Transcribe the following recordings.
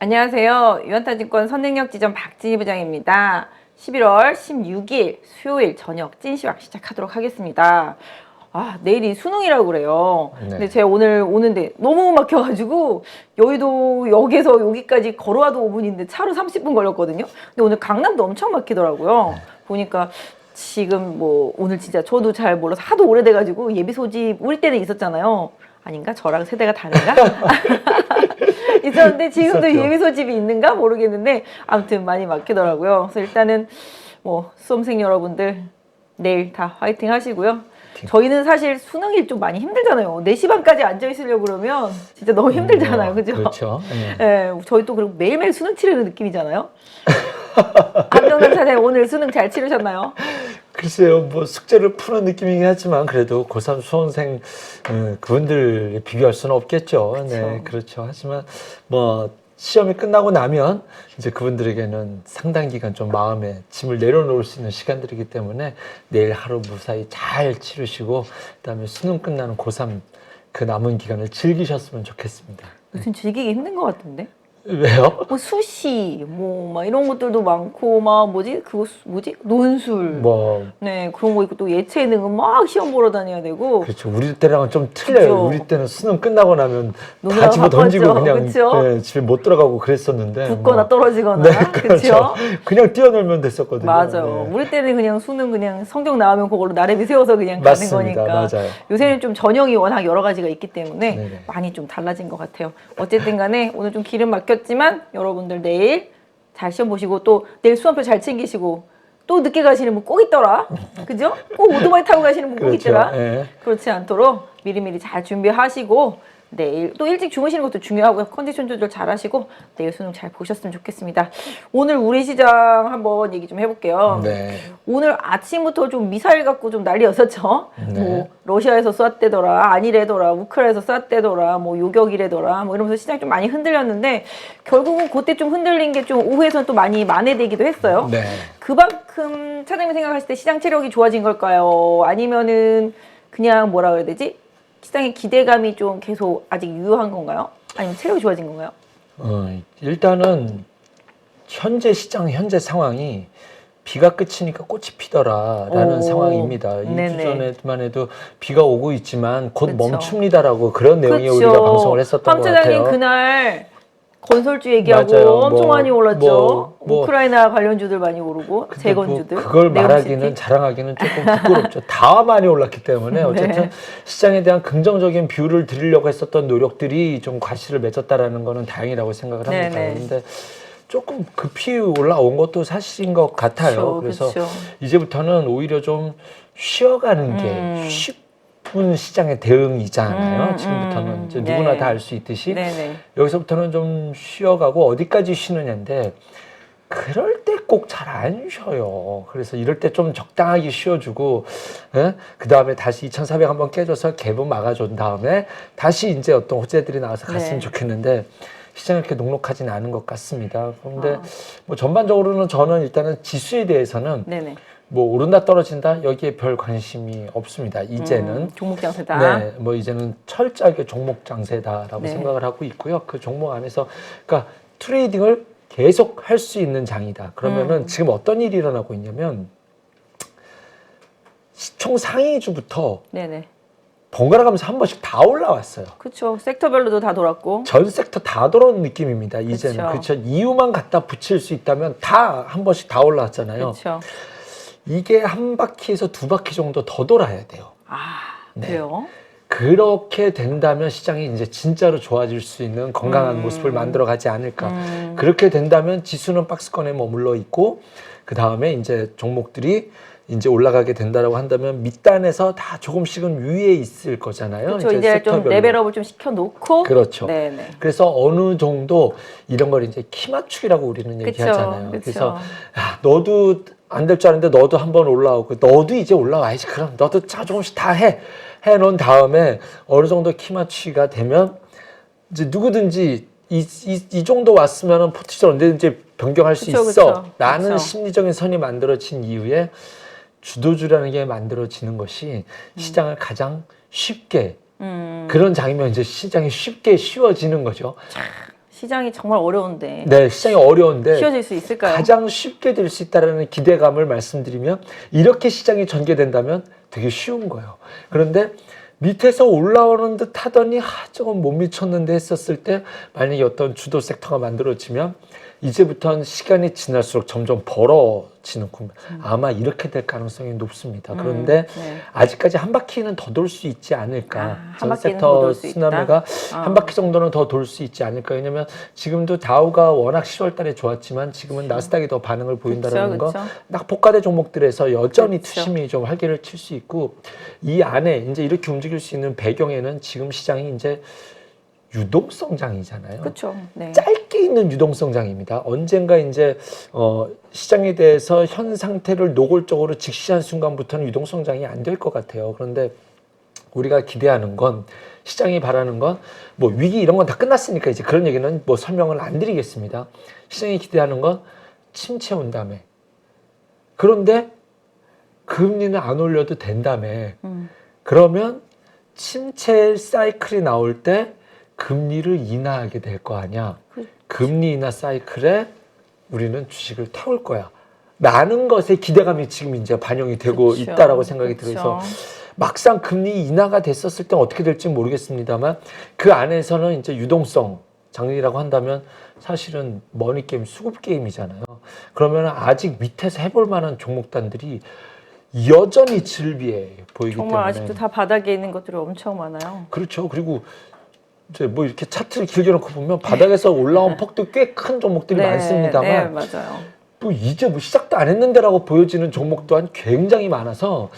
안녕하세요. 유한타증권 선능력지점 박진희 부장입니다. 11월 16일 수요일 저녁 찐시황 시작하도록 하겠습니다. 내일이 수능이라고 그래요. 네. 근데 제가 오늘 오는데 너무 막혀가지고 여의도역에서 여기까지 걸어와도 5분인데 차로 30분 걸렸거든요. 근데 오늘 강남도 엄청 막히더라고요. 보니까 지금 오늘 진짜 저도 잘 몰라서 하도 오래돼가지고 예비 소집 우리 때는 있었잖아요. 아닌가? 저랑 세대가 다른가? 있었는데 지금도 있었죠. 예비 소집이 있는가 모르겠는데 아무튼 많이 막히더라고요. 그래서 일단은 수험생 여러분들 내일 다 화이팅 하시고요. 저희는 사실 수능일 좀 많이 힘들잖아요. 4시 반까지 앉아 있으려고 그러면 진짜 너무 힘들잖아요. 그죠? 그렇죠. 네, 저희 또 그리고 매일매일 수능 치르는 느낌이잖아요. 안정남 차장님 오늘 수능 잘 치르셨나요? 글쎄요, 숙제를 푸는 느낌이긴 하지만 그래도 고3 수험생 그분들 비교할 수는 없겠죠. 그쵸. 네, 그렇죠. 하지만 시험이 끝나고 나면 이제 그분들에게는 상당 기간 좀 마음에 짐을 내려놓을 수 있는 시간들이기 때문에 내일 하루 무사히 잘 치르시고 그다음에 수능 끝나는 고3 그 남은 기간을 즐기셨으면 좋겠습니다. 무슨 즐기기 힘든 것 같은데? 왜요? 수시, 막 이런 것들도 많고, 논술. 네, 그런 거 있고, 또 예체능은 막 시험 보러 다녀야 되고. 그렇죠. 우리 때랑은 좀 틀려요. 그쵸. 우리 때는 수능 끝나고 나면 노느라 다 집어 던지고 바빴죠. 그냥 그쵸? 네, 집에 못 들어가고 그랬었는데. 붙거나 떨어지거나. 네, 그렇죠. 그쵸? 그냥 뛰어놀면 됐었거든요. 맞아요. 네. 우리 때는 그냥 수능 그냥 성적 나오면 그걸로 나래비 세워서 그냥 맞습니다. 가는 거니까. 맞아요. 요새는 좀 전형이 워낙 여러 가지가 있기 때문에 네네. 많이 좀 달라진 것 같아요. 어쨌든 간에 오늘 좀 기름 막혔지만 여러분들 내일 잘 시험 보시고 또 내일 수험표 잘 챙기시고 또 늦게 가시는 분 꼭 있더라. 그죠? 꼭 오토바이 타고 가시는 분 꼭 그렇죠. 있더라. 예. 그렇지 않도록 미리미리 잘 준비하시고 내일 또 일찍 주무시는 것도 중요하고요. 컨디션 조절 잘 하시고 내일 수능 잘 보셨으면 좋겠습니다. 오늘 우리 시장 한번 얘기 좀 해볼게요. 네. 오늘 아침부터 좀 미사일 갖고 좀 난리였었죠. 네. 러시아에서 쐈대더라, 아니래더라, 우크라이나에서 쐈대더라, 요격이래더라, 이러면서 시장이 좀 많이 흔들렸는데 결국은 그때 좀 흔들린 게 좀 오후에선 또 많이 만회되기도 했어요. 네. 그만큼 차장님이 생각하실 때 시장 체력이 좋아진 걸까요? 아니면은 그냥 뭐라 그래야 되지? 시장의 기대감이 좀 계속 아직 유효한 건가요? 아니면 체력이 좋아진 건가요? 일단은 현재 시장 현재 상황이 비가 그치니까 꽃이 피더라라는 상황입니다. 2주 전에만 해도 비가 오고 있지만 곧 그쵸. 멈춥니다라고 그런 내용의 그쵸. 우리가 방송을 했었던 것 황 차장님 같아요. 그날 건설주 얘기하고 맞아요. 엄청 많이 올랐죠. 뭐 우크라이나 관련주들 많이 오르고 근데 재건주들. 그걸 말하기는 네옴시티. 자랑하기는 조금 부끄럽죠. 다 많이 올랐기 때문에 어쨌든 네. 시장에 대한 긍정적인 뷰를 드리려고 했었던 노력들이 좀 과실을 맺었다라는 거는 다행이라고 생각을 합니다. 네네. 그런데 조금 급히 올라온 것도 사실인 것 같아요. 그래서 그쵸. 이제부터는 오히려 좀 쉬어가는 게 쉽은 시장의 대응이잖아요. 지금부터는 이제 누구나 네. 다 알 수 있듯이 네네. 여기서부터는 좀 쉬어가고 어디까지 쉬느냐인데 그럴 때 꼭 잘 안 쉬어요. 그래서 이럴 때 좀 적당하게 쉬어주고, 그 다음에 다시 2,400 한번 깨줘서 갭은 막아준 다음에 다시 이제 어떤 호재들이 나와서 갔으면 네. 좋겠는데 시장이 그렇게 녹록하지는 않은 것 같습니다. 그런데 전반적으로는 저는 일단은 지수에 대해서는 네네. 오른다 떨어진다 여기에 별 관심이 없습니다. 이제는. 종목 장세다. 네, 이제는 철저하게 종목 장세다라고 네. 생각을 하고 있고요. 그 종목 안에서, 그러니까 트레이딩을 계속 할 수 있는 장이다. 그러면은 지금 어떤 일이 일어나고 있냐면, 총 상위주부터 네네. 번갈아 가면서 한 번씩 다 올라왔어요. 그렇죠. 섹터별로도 다 돌았고. 전 섹터 다 돌아온 느낌입니다. 이제는. 그쵸. 그렇죠. 이유만 갖다 붙일 수 있다면 다 한 번씩 다 올라왔잖아요. 그렇죠. 이게 한 바퀴에서 두 바퀴 정도 더 돌아야 돼요. 네. 그래요? 그렇게 된다면 시장이 이제 진짜로 좋아질 수 있는 건강한 모습을 만들어 가지 않을까. 그렇게 된다면 지수는 박스권에 머물러 있고, 그 다음에 이제 종목들이 이제 올라가게 된다라고 한다면 밑단에서 다 조금씩은 위에 있을 거잖아요. 그렇죠. 이제 좀 섹터별로. 레벨업을 좀 시켜놓고. 그렇죠. 네네. 그래서 어느 정도 이런 걸 이제 키 맞추기라고 우리는 그쵸, 얘기하잖아요. 그쵸. 그래서 너도 안 될 줄 알았는데 너도 한번 올라오고 너도 이제 올라와야지. 그럼 너도 조금씩 다 해놓은 다음에 어느 정도 키 맞추기가 되면 이제 누구든지 이 정도 왔으면 포트를 언제든지 변경할 수 그쵸, 있어. 그쵸. 라는 그쵸. 심리적인 선이 만들어진 이후에 주도주라는 게 만들어지는 것이 시장을 가장 쉽게 그런 장이면 이제 시장이 쉽게 쉬워지는 거죠. 시장이 정말 어려운데 네, 시장이 어려운데 쉬워질 수 있을까요? 가장 쉽게 될 수 있다는 기대감을 말씀드리면 이렇게 시장이 전개된다면 되게 쉬운 거예요. 그런데 밑에서 올라오는 듯 하더니 저건 못 미쳤는데 했었을 때 만약에 어떤 주도 섹터가 만들어지면 이제부터는 시간이 지날수록 점점 벌어지는 국면. 아마 이렇게 될 가능성이 높습니다. 그런데 네. 아직까지 한 바퀴는 더 돌 수 있지 않을까. 한 전 바퀴는 더 섹터 돌 수 쓰나미가 있다. 한 바퀴 정도는 더 돌 수 있지 않을까. 왜냐면 지금도 다우가 워낙 10월 달에 좋았지만 지금은 나스닥이 더 반응을 보인다는 거. 딱 복가대 종목들에서 여전히 투심이 좀 활기를 칠 수 있고 이 안에 이제 이렇게 움직일 수 있는 배경에는 지금 시장이 이제 유동성장이잖아요. 그렇죠. 네. 짧게 있는 유동성장입니다. 언젠가 이제 시장에 대해서 현 상태를 노골적으로 직시한 순간부터는 유동성장이 안 될 것 같아요. 그런데 우리가 기대하는 건 시장이 바라는 건 뭐 위기 이런 건 다 끝났으니까 이제 그런 얘기는 뭐 설명을 안 드리겠습니다. 시장이 기대하는 건 침체 온다며. 그런데 금리는 안 올려도 된다며. 그러면 침체 사이클이 나올 때 금리를 인하하게 될 거 아니야. 금리 인하 사이클에 우리는 주식을 태울 거야. 라는 것에 기대감이 지금 이제 반영이 되고 있다라고 생각이 들어서 막상 금리 인하가 됐었을 때 어떻게 될지 모르겠습니다만 그 안에서는 이제 유동성 장르라고 한다면 사실은 머니 게임, 수급 게임이잖아요. 그러면 아직 밑에서 해볼 만한 종목단들이 여전히 즐비해 보이기 정말 때문에 아직도 다 바닥에 있는 것들이 엄청 많아요. 그렇죠. 그리고 이제 뭐 이렇게 차트를 길게 놓고 보면 바닥에서 올라온 폭도 꽤 큰 종목들이 많습니다만 네, 맞아요. 뭐 이제 뭐 시작도 안 했는데라고 보여지는 종목 또한 굉장히 많아서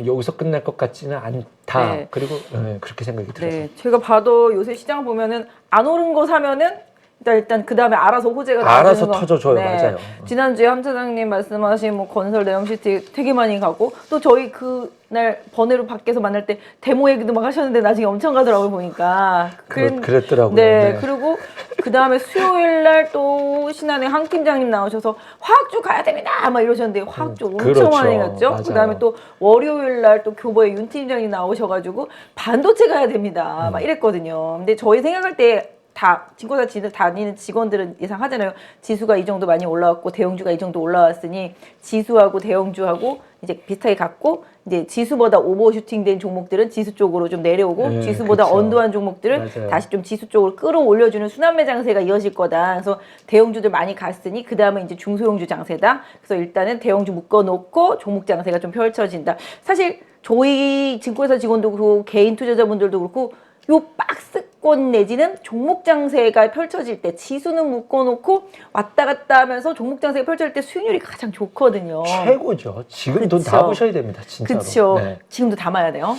여기서 끝날 것 같지는 않다. 네. 그리고 그렇게 생각이 들어서. 네, 제가 봐도 요새 시장 보면은 안 오른 거 사면은 일단 그 다음에 알아서 호재가 알아서 나오는 거. 터져줘요. 맞아요. 지난주에 함 차장님 말씀하신 뭐 건설 내용시티 되게 많이 가고 또 저희 그날 번외로 밖에서 만날 때 데모 얘기도 막 하셨는데 나중에 엄청 가더라고요 보니까. 그랬더라고요. 네, 네. 그리고 그 다음에 수요일 날 또 신한은행 한 팀장님 나오셔서 화학주 가야 됩니다 막 이러셨는데 화학주 엄청 그렇죠. 많이 갔죠. 맞아요. 그 다음에 또 월요일 날 또 교보의 윤 팀장님 나오셔가지고 반도체 가야 됩니다 막 이랬거든요. 근데 저희 생각할 때 다 증권사 다니는 직원들은 예상하잖아요. 지수가 이 정도 많이 올라왔고 대형주가 이 정도 올라왔으니 지수하고 대형주하고 이제 비슷하게 갔고 이제 지수보다 오버슈팅된 종목들은 지수 쪽으로 좀 내려오고 네, 지수보다 그쵸. 언더한 종목들은 맞아요. 다시 좀 지수 쪽으로 끌어올려주는 순환매 장세가 이어질 거다. 그래서 대형주들 많이 갔으니 그 다음에 이제 중소형주 장세다. 그래서 일단은 대형주 묶어놓고 종목 장세가 좀 펼쳐진다. 사실 저희 증권사 직원도 그렇고 개인 투자자분들도 그렇고 요 박스권 내지는 종목 장세가 펼쳐질 때 지수는 묶어놓고 왔다 갔다 하면서 종목 장세가 펼쳐질 때 수익률이 가장 좋거든요. 최고죠. 지금 돈 다 보셔야 됩니다. 진짜로. 그렇죠. 네. 지금도 담아야 돼요.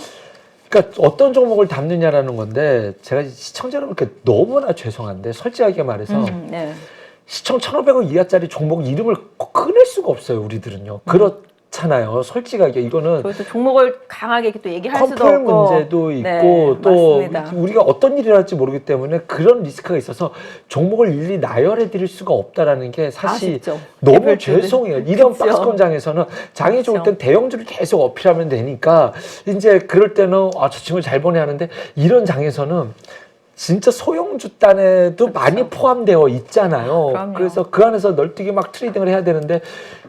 그러니까 어떤 종목을 담느냐라는 건데 제가 시청자 여러분께 너무나 죄송한데 솔직하게 말해서 네. 시청 1,500원 이하짜리 종목 이름을 꺼낼 수가 없어요. 우리들은요. 그렇잖아요. 솔직하게 이거는 저희도 종목을 강하게 또 얘기할 수도 컴플 없고 문제도 있고 네, 또 맞습니다. 우리가 어떤 일을 할지 모르기 때문에 그런 리스크가 있어서 종목을 일일이 나열해 드릴 수가 없다라는 게 사실 아쉽죠. 너무 개별주들. 죄송해요. 이런 그쵸. 박스권장에서는 장이 좋을 그쵸. 땐 대형주를 계속 어필하면 되니까 이제 그럴 때는 저 친구 잘 보내 하는데 이런 장에서는 진짜 소형주 단에도 많이 포함되어 있잖아요. 그럼요. 그래서 그 안에서 널뛰기 막 트레이딩을 해야 되는데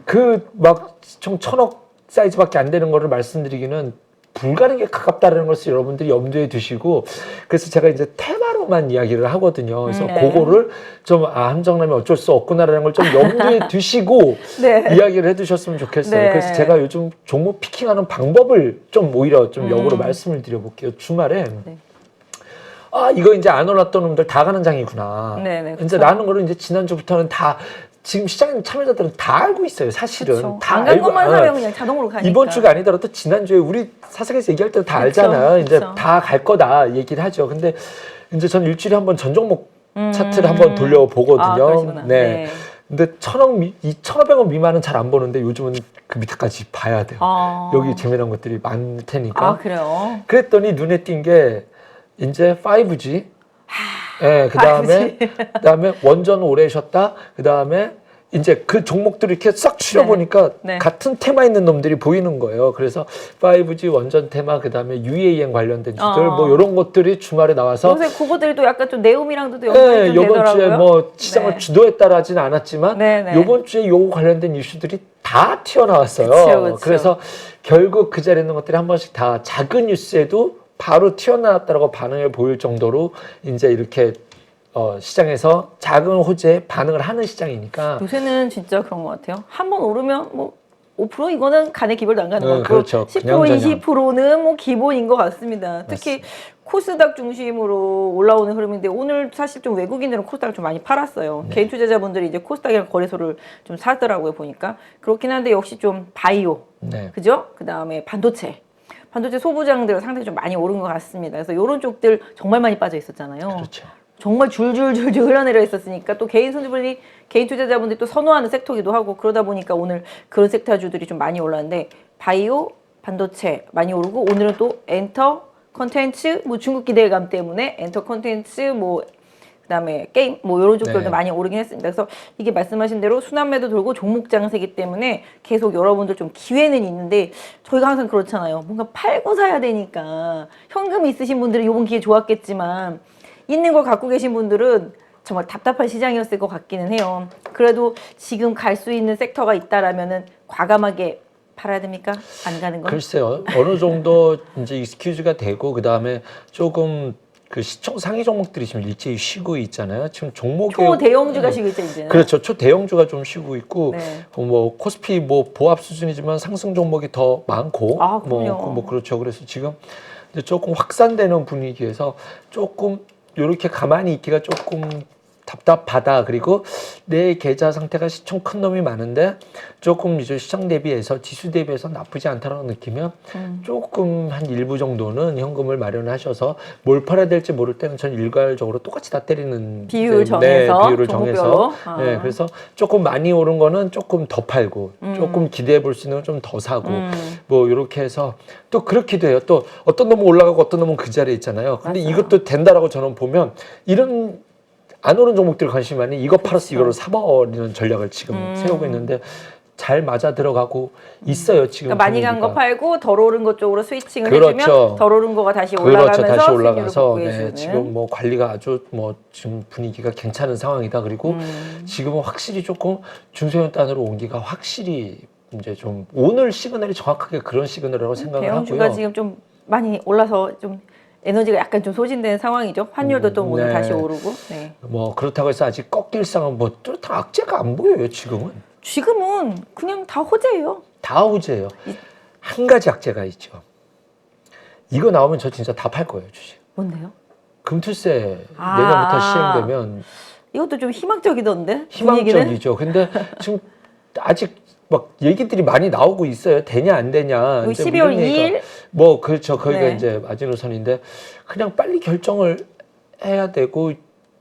그 막 시총 1,000억 사이즈밖에 안 되는 거를 말씀드리기는 불가능에 가깝다는 것을 여러분들이 염두에 두시고 그래서 제가 이제 테마로만 이야기를 하거든요. 그래서 그거를 좀 함정남이 어쩔 수 없구나라는 걸 좀 염두에 두시고 네. 이야기를 해두셨으면 좋겠어요. 네. 그래서 제가 요즘 종목 피킹하는 방법을 좀 오히려 좀 역으로 말씀을 드려볼게요. 주말에 네. 이거 이제 안 올랐던 놈들 다 가는 장이구나. 네네, 이제 라는 거를 이제 지난주부터는 다 지금 시장 참여자들은 다 알고 있어요. 사실은 그쵸. 다 안 간 알고, 것만 사면 그냥 자동으로 가니까. 이번 주가 아니더라도 지난주에 우리 사석에서 얘기할 때도 다 그쵸, 알잖아요. 이제 그쵸. 다 갈 거다 얘기를 하죠. 근데 이제 전 일주일에 한 번 전 종목 차트를 한번 돌려보거든요. 그러시구나. 네. 근데 1,500원 미만은 잘 안 보는데 요즘은 그 밑에까지 봐야 돼요. 여기 재미난 것들이 많을 테니까. 그래요? 그랬더니 눈에 띈 게 이제 5G. 예, 그다음에 원전 오래 쉬었다. 그다음에 이제 그 종목들을 이렇게 싹 추려보니까 네. 같은 테마 있는 놈들이 보이는 거예요. 그래서 5G 원전 테마, 그 다음에 UAM 관련된 주들, 뭐 이런 것들이 주말에 나와서 요새 그거들이 또 약간 좀 네옴이랑도 연관이 네, 좀 요번 되더라고요. 주에 뭐 시장을 네. 주도했다라지는 않았지만 네. 요번 주에 요거 관련된 이슈들이 다 튀어나왔어요. 그쵸. 그래서 결국 그 자리에 있는 것들이 한 번씩 다 작은 뉴스에도 바로 튀어나왔다라고 반응을 보일 정도로 이제 이렇게 시장에서 작은 호재에 반응을 하는 시장이니까. 요새는 진짜 그런 것 같아요. 한 번 오르면 뭐 5% 이거는 간의 기별도 안 가는 것 같고 그렇죠. 10% 그냥저냥. 20%는 뭐 기본인 것 같습니다. 특히 맞습니다. 코스닥 중심으로 올라오는 흐름인데 오늘 사실 좀 외국인들은 코스닥을 좀 많이 팔았어요. 네. 개인 투자자분들이 이제 코스닥이랑 거래소를 좀 사더라고요 보니까. 그렇긴 한데 역시 좀 바이오, 네. 그죠? 그 다음에 반도체 소부장들 상당히 좀 많이 오른 것 같습니다. 그래서 이런 쪽들 정말 많이 빠져 있었잖아요. 그렇죠. 정말 줄줄줄줄 흘러내려 있었으니까 또 개인 투자자분들이 또 선호하는 섹터기도 하고 그러다 보니까 오늘 그런 섹터주들이 좀 많이 올랐는데 바이오, 반도체 많이 오르고 오늘은 또 엔터, 컨텐츠, 뭐 중국 기대감 때문에 엔터 컨텐츠 뭐 그다음에 게임 뭐 이런 쪽들도 네. 많이 오르긴 했습니다. 그래서 이게 말씀하신 대로 순환매도 돌고 종목 장세기 때문에 계속 여러분들 좀 기회는 있는데 저희가 항상 그렇잖아요. 뭔가 팔고 사야 되니까 현금 있으신 분들은 이번 기회 좋았겠지만 있는 걸 갖고 계신 분들은 정말 답답한 시장이었을 것 같기는 해요. 그래도 지금 갈 수 있는 섹터가 있다라면은 과감하게 팔아야 됩니까? 안 가는 건? 글쎄요. 어느 정도 이제 익스큐즈가 되고 그 다음에 조금 그 시총 상위 종목들이 지금 일제히 쉬고 있잖아요. 지금 종목이 초대형주가 쉬고 있죠 이제는. 그렇죠. 초대형주가 좀 쉬고 있고 네. 뭐 코스피 뭐 보합 수준이지만 상승 종목이 더 많고 아, 그럼요. 뭐 그렇죠. 그래서 지금 이제 조금 확산되는 분위기에서 조금 이렇게 가만히 있기가 조금 답답하다. 그리고 내 계좌 상태가 시총 큰 놈이 많은데 조금 이제 시장 대비해서 지수 대비해서 나쁘지 않다라고 느끼면 조금 한 일부 정도는 현금을 마련하셔서 뭘 팔아야 될지 모를 때는 전 일괄적으로 똑같이 다 때리는 비율 정해서, 비율을 종목별로. 정해서 네, 그래서 조금 많이 오른 거는 조금 더 팔고 조금 기대해 볼 수 있는 건 좀 더 사고 뭐 이렇게 해서 또 그렇기도 해요. 또 어떤 놈은 올라가고 어떤 놈은 그 자리에 있잖아요. 근데 맞아요. 이것도 된다라고 저는 보면 이런 안 오른 종목들 관심이 많이 이거 팔아서 그렇죠. 이거를 사버리는 전략을 지금 세우고 있는데 잘 맞아 들어가고 있어요 지금. 그러니까 많이 간 거 분위기가. 팔고 덜 오른 것 쪽으로 스위칭을 그렇죠. 해주면 덜 오른 거가 다시 그렇죠. 올라가면서 다시 수익률을 올라가서 복구해주는. 지금 뭐 관리가 아주 뭐 지금 분위기가 괜찮은 상황이다. 그리고 지금은 확실히 조금 중소형단으로 온기가 확실히 이제 좀 오늘 시그널이 정확하게 그런 시그널이라고 생각을 대형주가 하고요. 지금 좀 많이 올라서 좀 에너지가 약간 좀 소진된 상황이죠. 환율도 또 오늘 네. 다시 오르고. 네. 뭐 그렇다고 해서 아직 꺾일 상황은 뭐 뚜렷한 악재가 안 보여요 지금은. 지금은 그냥 다 호재예요. 다 호재예요. 한 가지 악재가 있죠. 이거 나오면 저 진짜 다 팔 거예요 주식. 뭔데요? 금투세 아. 내년부터 시행되면 이것도 좀 희망적이던데? 분위기는? 희망적이죠. 근데 지금 아직 막 얘기들이 많이 나오고 있어요. 되냐 안 되냐. 이제 12월 이런 얘기가 2일? 뭐 그렇죠. 거기가 네. 이제 마지노선인데 그냥 빨리 결정을 해야 되고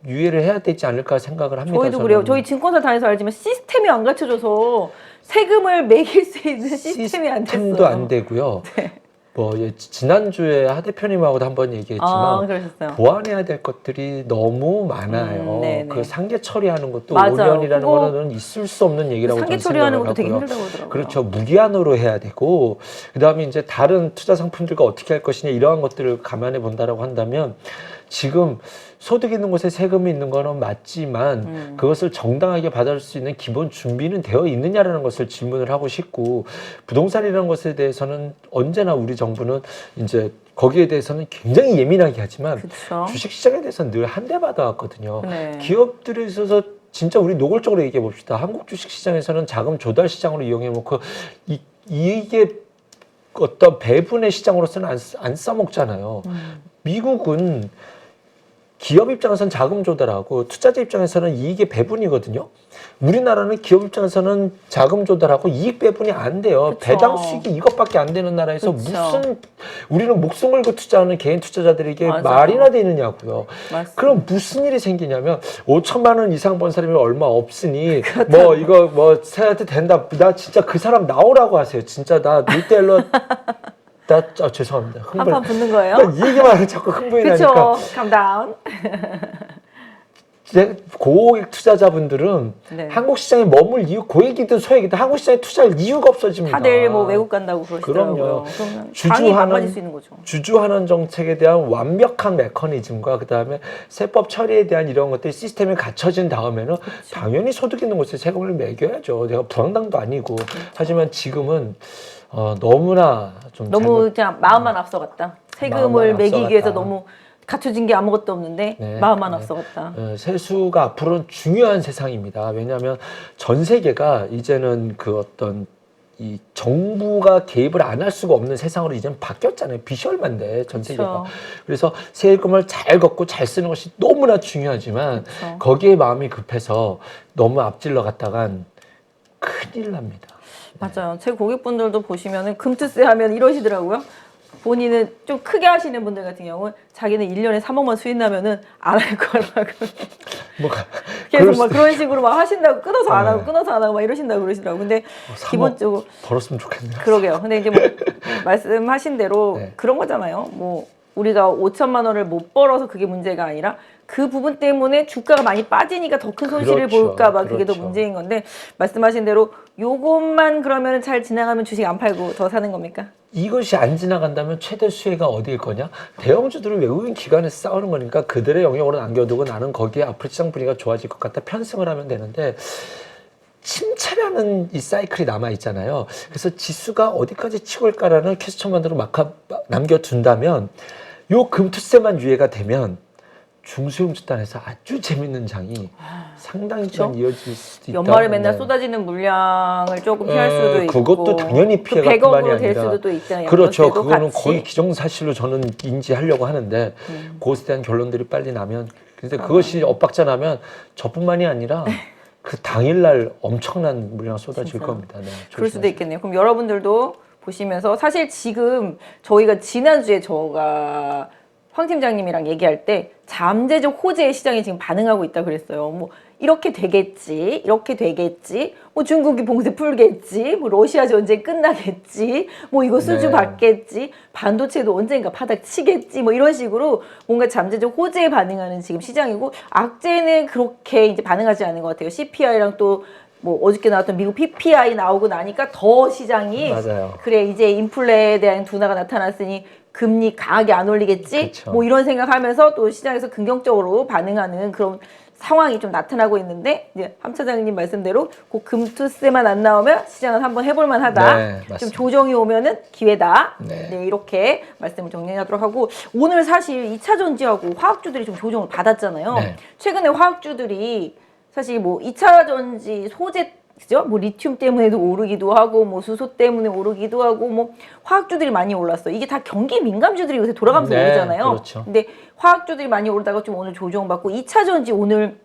유예를 해야 되지 않을까 생각을 합니다. 저희도 저는. 그래요. 저희 증권사 다녀서 알지만 시스템이 안 갖춰져서 세금을 매길 수 있는 시스템이 안 됐어요. 시스템도 안 되고요. 네. 뭐 지난주에 하 대표님하고도 한번 얘기했지만 그러셨어요. 보완해야 될 것들이 너무 많아요. 네네. 그 상계 처리하는 것도 맞아요. 5년이라는 그거 거는 있을 수 없는 얘기라고 상계 저는 처리하는 생각을 것도 되게 하고요. 힘들다고 하더라고요. 그렇죠. 무기한으로 해야 되고 그다음에 이제 다른 투자 상품들과 어떻게 할 것이냐 이러한 것들을 감안해 본다라고 한다면 지금 소득 있는 곳에 세금이 있는 거는 맞지만 그것을 정당하게 받을 수 있는 기본 준비는 되어 있느냐라는 것을 질문을 하고 싶고 부동산이라는 것에 대해서는 언제나 우리 정부는 이제 거기에 대해서는 굉장히 예민하게 하지만 그쵸. 주식시장에 대해서는 늘 한 대 받아왔거든요. 네. 기업들에 있어서 진짜 우리 노골적으로 얘기해 봅시다. 한국 주식시장에서는 자금 조달 시장으로 이용해 놓고 이게 어떤 배분의 시장으로서는 안 써먹잖아요. 미국은 기업 입장에서는 자금 조달하고 투자자 입장에서는 이익의 배분이거든요. 우리나라는 기업 입장에서는 자금 조달하고 이익 배분이 안 돼요. 그쵸. 배당 수익이 이것밖에 안 되는 나라에서 그쵸. 무슨 우리는 목숨 걸고 투자하는 개인 투자자들에게 맞아요. 말이나 되느냐고요. 맞습니다. 그럼 무슨 일이 생기냐면 5천만 원 이상 번 사람이 얼마 없으니 뭐 이거 뭐 사야도 된다. 나 진짜 그 사람 나오라고 하세요. 진짜 나 리테일러 죄송합니다. 한판 붙는 거예요? 이 얘기만 하면 자꾸 흥분이 나니까. 그쵸. 감다운. 고액 투자자분들은 네. 한국 시장에 머물 이유, 고액이든 소액이든 한국 시장에 투자할 이유가 없어집니다. 다들 뭐 외국 간다고 그러시더라고요. 그럼요. 그러면 장이 망가질 수 있는 거죠. 주주환원 정책에 대한 완벽한 메커니즘과 그다음에 세법 처리에 대한 이런 것들이 시스템이 갖춰진 다음에는 당연히 소득 있는 곳에 세금을 매겨야죠. 내가 불황당도 아니고. 하지만 지금은 너무나 좀 너무 그냥 마음만 앞서갔다. 세금을 마음만 매기기 위해서 앞서갔다. 너무 갖춰진 게 아무것도 없는데 네, 마음만 네. 앞서갔다. 세수가 앞으로는 중요한 세상입니다. 왜냐하면 전 세계가 이제는 그 어떤 이 정부가 개입을 안 할 수가 없는 세상으로 이제는 바뀌었잖아요. 비주얼만데 전 세계가. 그래서 세금을 잘 걷고 잘 쓰는 것이 너무나 중요하지만 그쵸. 거기에 마음이 급해서 너무 앞질러 갔다간 큰일 납니다. 맞아요. 제 고객분들도 보시면은 금투세 하면 이러시더라고요. 본인은 좀 크게 하시는 분들 같은 경우는 자기는 1년에 3억만 수익 나면은 안 할 거라고. 뭐가 계속 막 그런 식으로 막 하신다고 끊어서 안 하고 네. 끊어서 안 하고 막 이러신다고 그러시더라고요. 근데 3억 기본적으로 벌었으면 좋겠네요. 그러게요. 근데 이제 뭐 말씀하신 대로 네. 그런 거잖아요. 뭐 우리가 5천만 원을 못 벌어서 그게 문제가 아니라 그 부분 때문에 주가가 많이 빠지니까 더 큰 손실을 그렇죠. 볼까 봐 그게 더 그렇죠. 문제인 건데 말씀하신 대로 요것만 그러면 잘 지나가면 주식 안 팔고 더 사는 겁니까? 이것이 안 지나간다면 최대 수혜가 어디일 거냐? 대형주들은 외국인 기관에서 싸우는 거니까 그들의 영역으로 남겨두고 나는 거기에 앞으로 시장 분위기가 좋아질 것 같다 편승을 하면 되는데 침체라는 이 사이클이 남아 있잖아요. 그래서 지수가 어디까지 치고 올까라는 퀘스천만으로 남겨둔다면 요 금투세만 유예가 되면 중소형 집단에서 아주 재밌는 장이 상당히 좀 이어질 수도 있다. 연말에 맨날 네. 쏟아지는 물량을 조금 피할 수도 있고 그것도 당연히 피해가 그 100억으로 뿐만이 될 아니라 수도 또 있잖아요. 그렇죠. 연말세도 그거는 같이. 거의 기정사실로 저는 인지하려고 하는데 그것에 대한 결론들이 빨리 나면 근데 그것이 엇박자 나면 저뿐만이 아니라 그 당일날 엄청난 물량 쏟아질 진짜. 겁니다. 네, 그럴 수도 조심하세요. 있겠네요. 그럼 여러분들도 보시면서 사실 지금 저희가 지난주에 저가 황 팀장님이랑 얘기할 때 잠재적 호재의 시장이 지금 반응하고 있다 그랬어요. 뭐 이렇게 되겠지, 이렇게 되겠지, 뭐 중국이 봉쇄 풀겠지, 뭐 러시아 전쟁 끝나겠지, 뭐 이거 수주 네. 받겠지, 반도체도 언젠가 바닥 치겠지, 뭐 이런 식으로 뭔가 잠재적 호재에 반응하는 지금 시장이고 악재는 그렇게 이제 반응하지 않는 것 같아요. CPI랑 또 뭐 어저께 나왔던 미국 PPI 나오고 나니까 더 시장이 맞아요. 그래 이제 인플레에 대한 둔화가 나타났으니 금리 강하게 안 올리겠지 그쵸. 뭐 이런 생각하면서 또 시장에서 긍정적으로 반응하는 그런 상황이 좀 나타나고 있는데 이제 함 차장님 말씀대로 그 금투세만 안 나오면 시장은 한번 해볼 만하다. 네, 좀 맞습니다. 조정이 오면은 기회다. 네. 네, 이렇게 말씀을 정리하도록 하고 오늘 사실 2차 전지하고 화학주들이 좀 조정을 받았잖아요. 네. 최근에 화학주들이 사실 뭐 2차 전지 소재 그죠? 뭐 리튬 때문에도 오르기도 하고 뭐 수소 때문에 오르기도 하고 뭐 화학주들이 많이 올랐어요. 이게 다 경기 민감주들이 요새 돌아가면서 네, 오르잖아요. 그렇죠. 근데 화학주들이 많이 오르다가 좀 오늘 조정받고 2차 전지 오늘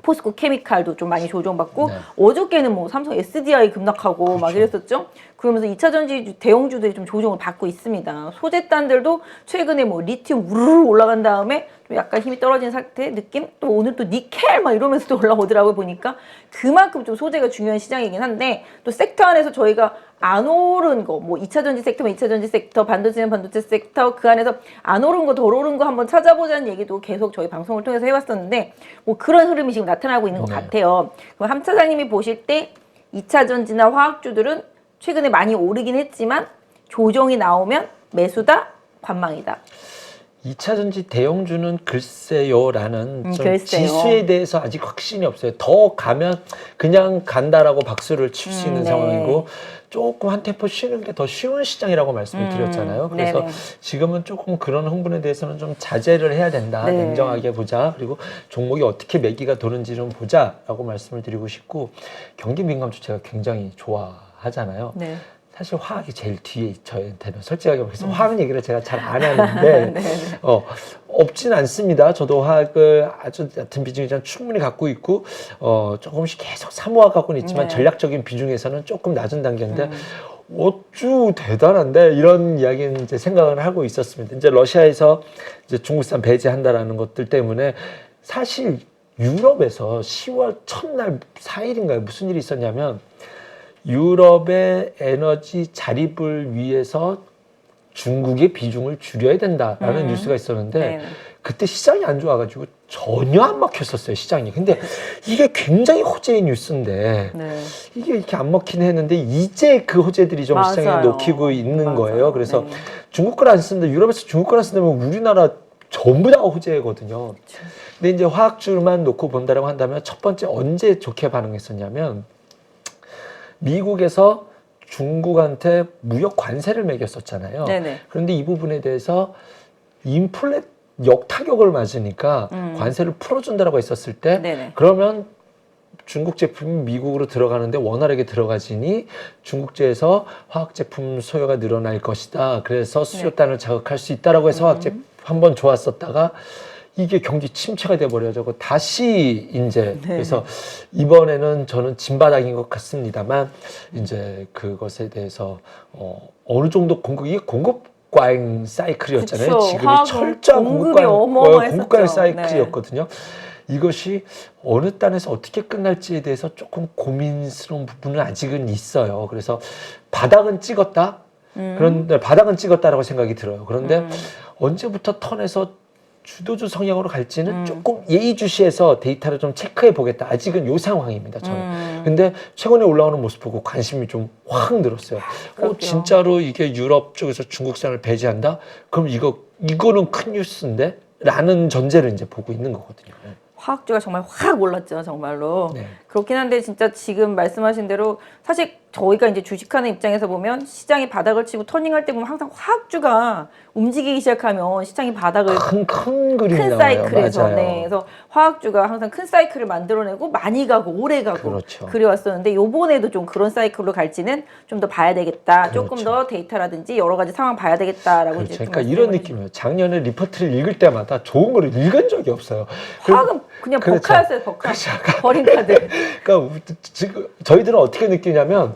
포스코 케미칼도 좀 많이 조정받고 네. 어저께는 뭐 삼성 SDI 급락하고 막 이랬었죠. 그러면서 2차 전지 대형주들이 좀 조정을 받고 있습니다. 소재단들도 최근에 뭐 리튬 우르르 올라간 다음에 좀 약간 힘이 떨어진 상태 느낌? 또 오늘 또 니켈 막 이러면서 또 올라오더라고요. 보니까 그만큼 좀 소재가 중요한 시장이긴 한데 또 섹터 안에서 저희가 안 오른 거, 뭐 2차 전지 섹터면 2차 전지 섹터, 반도체는 반도체 섹터 그 안에서 안 오른 거, 덜 오른 거 한번 찾아보자는 얘기도 계속 저희 방송을 통해서 해왔었는데 뭐 그런 흐름이 지금 나타나고 있는 것 네. 같아요. 그럼 함 차장님이 보실 때 2차 전지나 화학주들은 최근에 많이 오르긴 했지만 조정이 나오면 매수다, 관망이다. 2차 전지 대형주는 글쎄요라는 좀 글쎄요. 지수에 대해서 아직 확신이 없어요. 더 가면 그냥 간다라고 박수를 칠 수 있는 네. 상황이고 조금 한 템포 쉬는 게 더 쉬운 시장이라고 말씀을 드렸잖아요. 그래서 네네. 지금은 조금 그런 흥분에 대해서는 좀 자제를 해야 된다. 네. 냉정하게 보자. 그리고 종목이 어떻게 매기가 도는지 좀 보자라고 말씀을 드리고 싶고 경기 민감주 제가 굉장히 좋아하잖아요. 네. 사실 화학이 제일 뒤에 저한테는 솔직하게 말해서 화학 얘기를 제가 잘 안 하는데 없진 않습니다. 저도 화학을 아주 얕은 비중이지만 충분히 갖고 있고 조금씩 계속 사모하 갖고는 있지만 네. 전략적인 비중에서는 조금 낮은 단계인데 어쭈 대단한데 이런 이야기는 이제 생각을 하고 있었습니다. 이제 러시아에서 이제 중국산 배제한다라는 것들 때문에 사실 유럽에서 10월 첫날 4일인가요? 무슨 일이 있었냐면 유럽의 에너지 자립을 위해서 중국의 비중을 줄여야 된다라는 뉴스가 있었는데 네. 그때 시장이 안 좋아가지고 전혀 안 먹혔었어요, 시장이. 근데 이게 굉장히 호재의 뉴스인데 네. 이게 이렇게 안 먹긴 했는데 이제 그 호재들이 좀 시장에 맞아요. 녹히고 있는 맞아요. 거예요. 그래서 네. 중국 걸 안 쓰는데 유럽에서 중국 걸 안 쓴다면 우리나라 전부 다 호재거든요. 근데 이제 화학주만 놓고 본다라고 한다면 첫 번째 언제 좋게 반응했었냐면 미국에서 중국한테 무역 관세를 매겼었잖아요. 네네. 그런데 이 부분에 대해서 인플레 역타격을 맞으니까 관세를 풀어준다라고 했었을 때 네네. 그러면 중국 제품이 미국으로 들어가는데 원활하게 들어가지니 중국제에서 화학 제품 소요가 늘어날 것이다. 그래서 수요단을 자극할 수 있다라고 해서 화학 제품 한번 좋았었다가 이게 경기 침체가 돼버려가지고 다시 이제 그래서 이번에는 저는 진바닥인 것 같습니다만 이제 그것에 대해서 어느 정도 이게 공급 과잉 사이클이었잖아요. 그쵸. 지금이 화학은 철저한 공급이 어마어마했었죠. 공급 과잉 사이클이었거든요. 이것이 어느 단에서 어떻게 끝날지에 대해서 조금 고민스러운 부분은 아직은 있어요. 그래서 바닥은 찍었다. 그런데 바닥은 찍었다라고 생각이 들어요. 그런데 언제부터 턴에서 주도주 성향으로 갈지는 조금 예의주시해서 데이터를 좀 체크해 보겠다. 아직은 요 상황입니다, 저는. 근데 최근에 올라오는 모습 보고 관심이 좀 확 늘었어요. 진짜로 이게 유럽 쪽에서 중국산을 배제한다? 그럼 이거는 큰 뉴스인데? 라는 전제를 이제 보고 있는 거거든요. 화학주가 정말 확 올랐죠, 정말로. 네. 그렇긴 한데 진짜 지금 말씀하신 대로 사실 저희가 이제 주식하는 입장에서 보면 시장이 바닥을 치고 터닝할 때 보면 항상 화학주가 움직이기 시작하면 시장이 바닥을 큰 그림이 큰 나와요. 사이클에서 맞아요. 네, 그래서 화학주가 항상 큰 사이클을 만들어내고 많이 가고 오래 가고 그렇죠. 그래왔었는데 요번에도 좀 그런 사이클로 갈지는 좀 더 봐야 되겠다. 그렇죠. 조금 더 데이터라든지 여러 가지 상황 봐야 되겠다라고 그렇죠. 이제 좀 그러니까 말씀해 이런 주시죠. 느낌이에요. 작년에 리포트를 읽을 때마다 좋은 거를 읽은 적이 없어요. 화학은 그냥 그렇죠. 버카였어요, 버카. 그렇죠. 버린 카드. 그러니까 지금 저희들은 어떻게 느끼냐면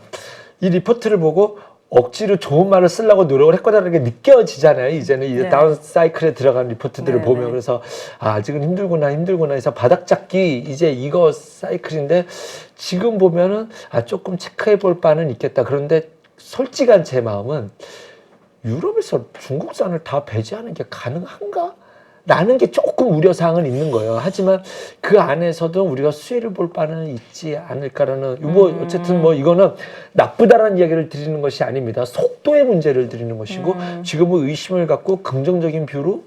이 리포트를 보고 억지로 좋은 말을 쓰려고 노력을 했거다라는 게 느껴지잖아요. 이제는 이제 네. 다운 사이클에 들어간 리포트들을 네, 보면 네. 그래서 아직은 힘들구나 해서 바닥 잡기 이제 이거 사이클인데 지금 보면은 조금 체크해 볼 바는 있겠다. 그런데 솔직한 제 마음은 유럽에서 중국산을 다 배제하는 게 가능한가? 라는 게 조금 우려사항은 있는 거예요. 하지만 그 안에서도 우리가 수혜를 볼 바는 있지 않을까라는, 어쨌든 이거는 나쁘다라는 이야기를 드리는 것이 아닙니다. 속도의 문제를 드리는 것이고, 지금은 의심을 갖고 긍정적인 뷰로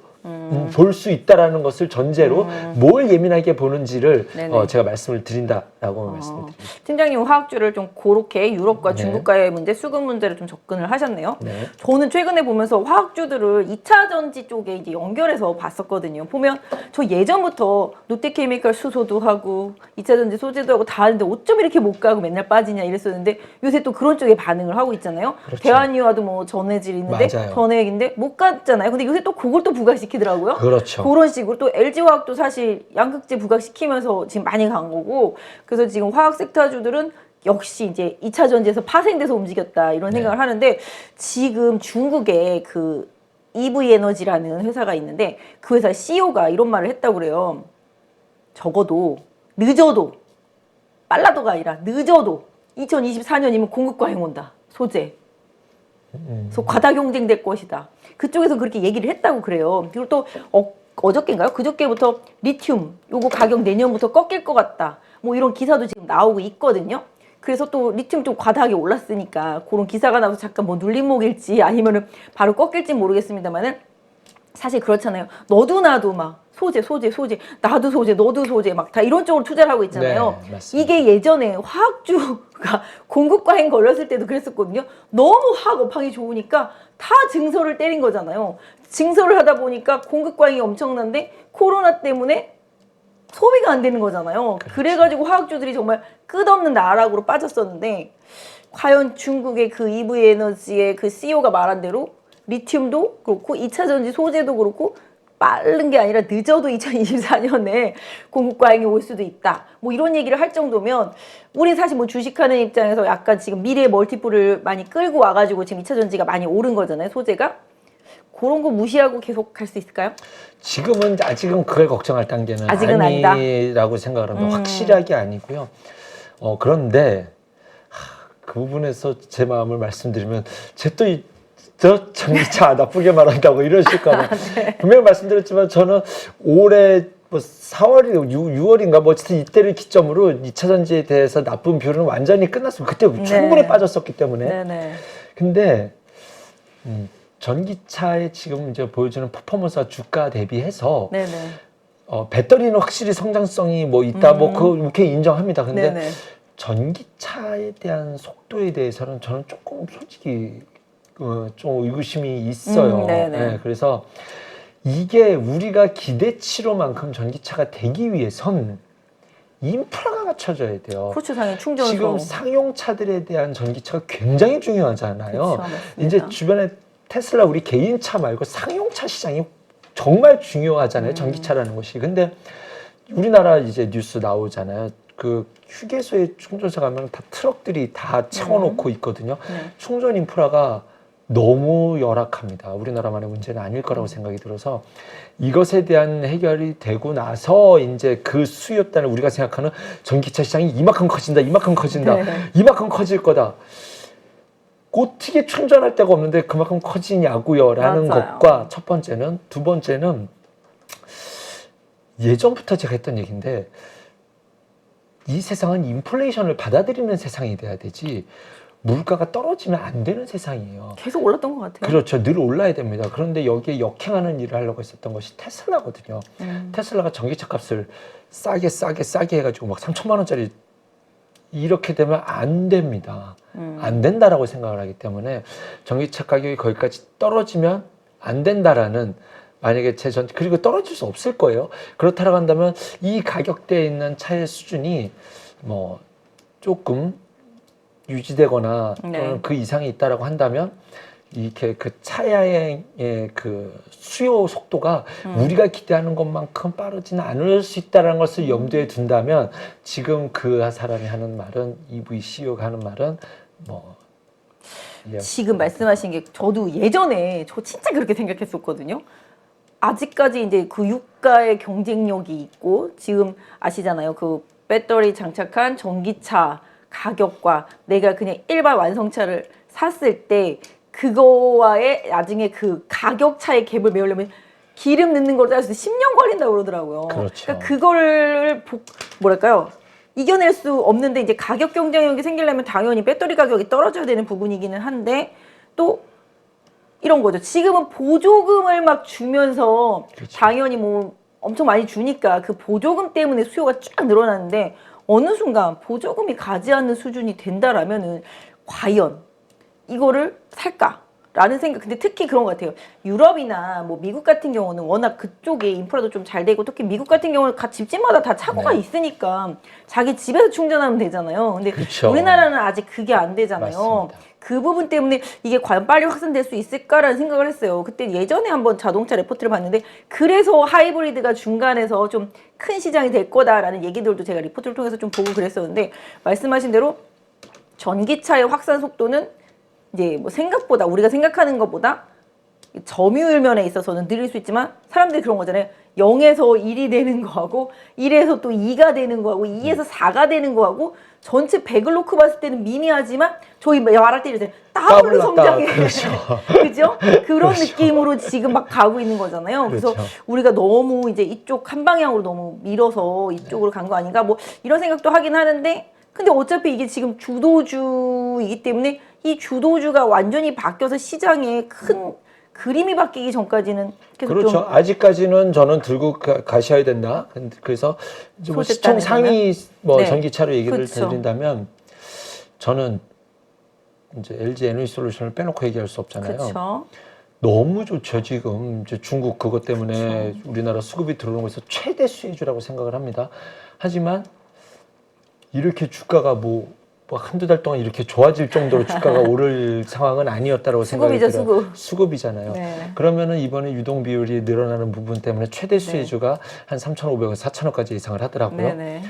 볼 수 있다라는 것을 전제로 뭘 예민하게 보는지를 네네. 제가 말씀을 드린다라고 말씀을 드립니다. 팀장님 화학주를 좀 그렇게 유럽과 네. 중국과의 문제, 수급 문제를 좀 접근을 하셨네요. 네. 저는 최근에 보면서 화학주들을 2차 전지 쪽에 이제 연결해서 봤었거든요. 보면 저 예전부터 롯데케미칼 수소도 하고 2차 전지 소재도 하고 다 하는데 어쩜 이렇게 못 가고 맨날 빠지냐 이랬었는데 요새 또 그런 쪽에 반응을 하고 있잖아요. 그렇죠. 대한유화도 뭐 전해질 있는데 맞아요. 전해액인데 못 갔잖아요. 근데 요새 또 그걸 또 부각시키더라고요. 그렇죠. 그런 식으로 또 LG화학도 사실 양극재 부각시키면서 지금 많이 간 거고 그래서 지금 화학 섹터주들은 역시 이제 2차 전지에서 파생돼서 움직였다 이런 생각을 하는데 지금 중국에 그 EV 에너지라는 회사가 있는데 그 회사 CEO가 이런 말을 했다고 그래요. 적어도 늦어도 빨라도가 아니라 늦어도 2024년이면 공급 과잉 온다. 소재. 그래서 과다 경쟁될 것이다. 그쪽에서 그렇게 얘기를 했다고 그래요. 그리고 또 어저께인가요? 그저께부터 리튬 요거 가격 내년부터 꺾일 것 같다. 뭐 이런 기사도 지금 나오고 있거든요. 그래서 또 리튬 좀 과다하게 올랐으니까 그런 기사가 나와서 잠깐 뭐 눌림목일지 아니면은 바로 꺾일지 모르겠습니다만은 사실 그렇잖아요. 너도 나도 막 소재, 나도 소재, 너도 소재 막 다 이런 쪽으로 투자를 하고 있잖아요. 네, 맞습니다. 이게 예전에 화학주가 공급 과잉 걸렸을 때도 그랬었거든요. 너무 화학 업황이 좋으니까 다 증설을 때린 거잖아요. 증설을 하다 보니까 공급 과잉이 엄청난데 코로나 때문에 소비가 안 되는 거잖아요. 그렇죠. 그래가지고 화학주들이 정말 끝없는 나락으로 빠졌었는데 과연 중국의 그 EV 에너지의 그 CEO가 말한 대로 리튬도 그렇고 2차 전지 소재도 그렇고 빠른 게 아니라 늦어도 2024년에 공급 과잉이 올 수도 있다. 뭐 이런 얘기를 할 정도면 우리 사실 뭐 주식하는 입장에서 약간 지금 미래의 멀티플을 많이 끌고 와가지고 지금 2차 전지가 많이 오른 거잖아요. 소재가. 그런 거 무시하고 계속 갈 수 있을까요? 지금은 아직은 그걸 걱정할 단계는 아직은 아니라고 생각을 합니다. 확실하게 아니고요. 그런데 그 부분에서 제 마음을 말씀드리면 제 또 저 전기차 나쁘게 말한다고 이러실까 봐. 네. 분명히 말씀드렸지만 저는 올해 뭐 4월이 6월인가 뭐 어쨌든 이때를 기점으로 2차 전지에 대해서 나쁜 뷰는 완전히 끝났습니다. 그때 충분히 빠졌었기 때문에. 네네. 근데 전기차에 지금 이제 보여주는 퍼포먼스와 주가 대비해서 네네. 배터리는 확실히 성장성이 뭐 있다 뭐 그거 이렇게 인정합니다. 근데 네네. 전기차에 대한 속도에 대해서는 저는 조금 솔직히 좀 의구심이 있어요. 네네. 네, 그래서 이게 우리가 기대치로만큼 전기차가 되기 위해선 인프라가 갖춰져야 돼요. 그렇죠, 당연히 충전소. 지금 상용차들에 대한 전기차가 굉장히 중요하잖아요. 그렇죠, 맞습니다. 이제 주변에 테슬라 우리 개인차 말고 상용차 시장이 정말 중요하잖아요. 전기차라는 것이. 근데 우리나라 이제 뉴스 나오잖아요. 그 휴게소에 충전소 가면 다 트럭들이 다 채워놓고 있거든요. 네. 충전 인프라가 너무 열악합니다. 우리나라만의 문제는 아닐 거라고 생각이 들어서 이것에 대한 해결이 되고 나서 이제 그 수요단을 우리가 생각하는 전기차 시장이 이만큼 커진다, 이만큼 커진다, 네. 이만큼 커질 거다. 어떻게 충전할 데가 없는데 그만큼 커지냐고요 라는 맞아요. 것과 첫 번째는, 두 번째는 예전부터 제가 했던 얘기인데 이 세상은 인플레이션을 받아들이는 세상이 돼야 되지 물가가 떨어지면 안 되는 세상이에요. 계속 올랐던 것 같아요. 그렇죠. 늘 올라야 됩니다. 그런데 여기에 역행하는 일을 하려고 했었던 것이 테슬라거든요. 테슬라가 전기차 값을 싸게 해가지고 막 3천만 원짜리 이렇게 되면 안 됩니다. 안 된다라고 생각을 하기 때문에 전기차 가격이 거기까지 떨어지면 안 된다라는 만약에 그리고 떨어질 수 없을 거예요. 그렇다라고 한다면 이 가격대에 있는 차의 수준이 뭐 조금 유지되거나 또는 그 이상이 있다라고 한다면 이렇게 그 차량의 그 수요 속도가 우리가 기대하는 것만큼 빠르지는 않을 수 있다는 것을 염두에 둔다면 지금 그 사람이 하는 말은 EV CEO가 하는 말은 뭐 지금 말씀하신 게 저도 예전에 저 진짜 그렇게 생각했었거든요. 아직까지 이제 그 유가의 경쟁력이 있고 지금 아시잖아요. 그 배터리 장착한 전기차 가격과 내가 그냥 일반 완성차를 샀을 때 그거와의 나중에 그 가격 차의 갭을 메우려면 기름 넣는 걸 따져서 10년 걸린다고 그러더라고요. 그렇죠. 그러니까 그거를 뭐랄까요? 이겨낼 수 없는데 이제 가격 경쟁력이 생기려면 당연히 배터리 가격이 떨어져야 되는 부분이기는 한데 또 이런 거죠. 지금은 보조금을 막 주면서 그렇죠. 당연히 뭐 엄청 많이 주니까 그 보조금 때문에 수요가 쫙 늘어나는데 어느 순간 보조금이 가지 않는 수준이 된다라면은 과연 이거를 살까라는 생각. 근데 특히 그런 것 같아요. 유럽이나 뭐 미국 같은 경우는 워낙 그쪽에 인프라도 좀 잘 되고 특히 미국 같은 경우는 각 집집마다 다 차고가 있으니까 자기 집에서 충전하면 되잖아요. 근데 그렇죠. 우리나라는 아직 그게 안 되잖아요. 맞습니다. 그 부분 때문에 이게 과연 빨리 확산될 수 있을까라는 생각을 했어요. 그때 예전에 한번 자동차 리포트를 봤는데 그래서 하이브리드가 중간에서 좀 큰 시장이 될 거다라는 얘기들도 제가 리포트를 통해서 좀 보고 그랬었는데 말씀하신 대로 전기차의 확산 속도는 이제 뭐 생각보다 우리가 생각하는 것보다 점유율 면에 있어서는 느릴 수 있지만 사람들이 그런 거잖아요. 0에서 1이 되는 거하고 1에서 또 2가 되는 거하고 2에서 4가 되는 거하고 전체 100을 놓고 봤을 때는 미미하지만 저희 말할 때 이제 더블로 성장해. 그렇죠. 그죠? 그런 그렇죠. 느낌으로 지금 막 가고 있는 거잖아요. 그래서 그렇죠. 우리가 너무 이제 이쪽 한 방향으로 너무 밀어서 이쪽으로 간 거 아닌가 뭐 이런 생각도 하긴 하는데 근데 어차피 이게 지금 주도주이기 때문에 이 주도주가 완전히 바뀌어서 시장에 큰 그림이 바뀌기 전까지는 계속 그렇죠. 좀 아직까지는 저는 들고 가셔야 된다. 그래서 이제 뭐 시총 상위 뭐 네. 전기차로 얘기를 그렇죠. 드린다면 저는 이제 LG 에너지솔루션을 빼놓고 얘기할 수 없잖아요. 그렇죠. 너무 좋죠. 지금 이제 중국 그것 때문에 우리나라 수급이 들어오는 것에서 최대 수혜주라고 생각을 합니다. 하지만 이렇게 주가가 뭐 한두 달 동안 이렇게 좋아질 정도로 주가가 오를 상황은 아니었다고 생각이 들어요. 수급이잖아요. 네. 그러면은 이번에 유동 비율이 늘어나는 부분 때문에 최대 수혜주가 한 3,500원, 4,000원까지 예상을 하더라고요. 네네.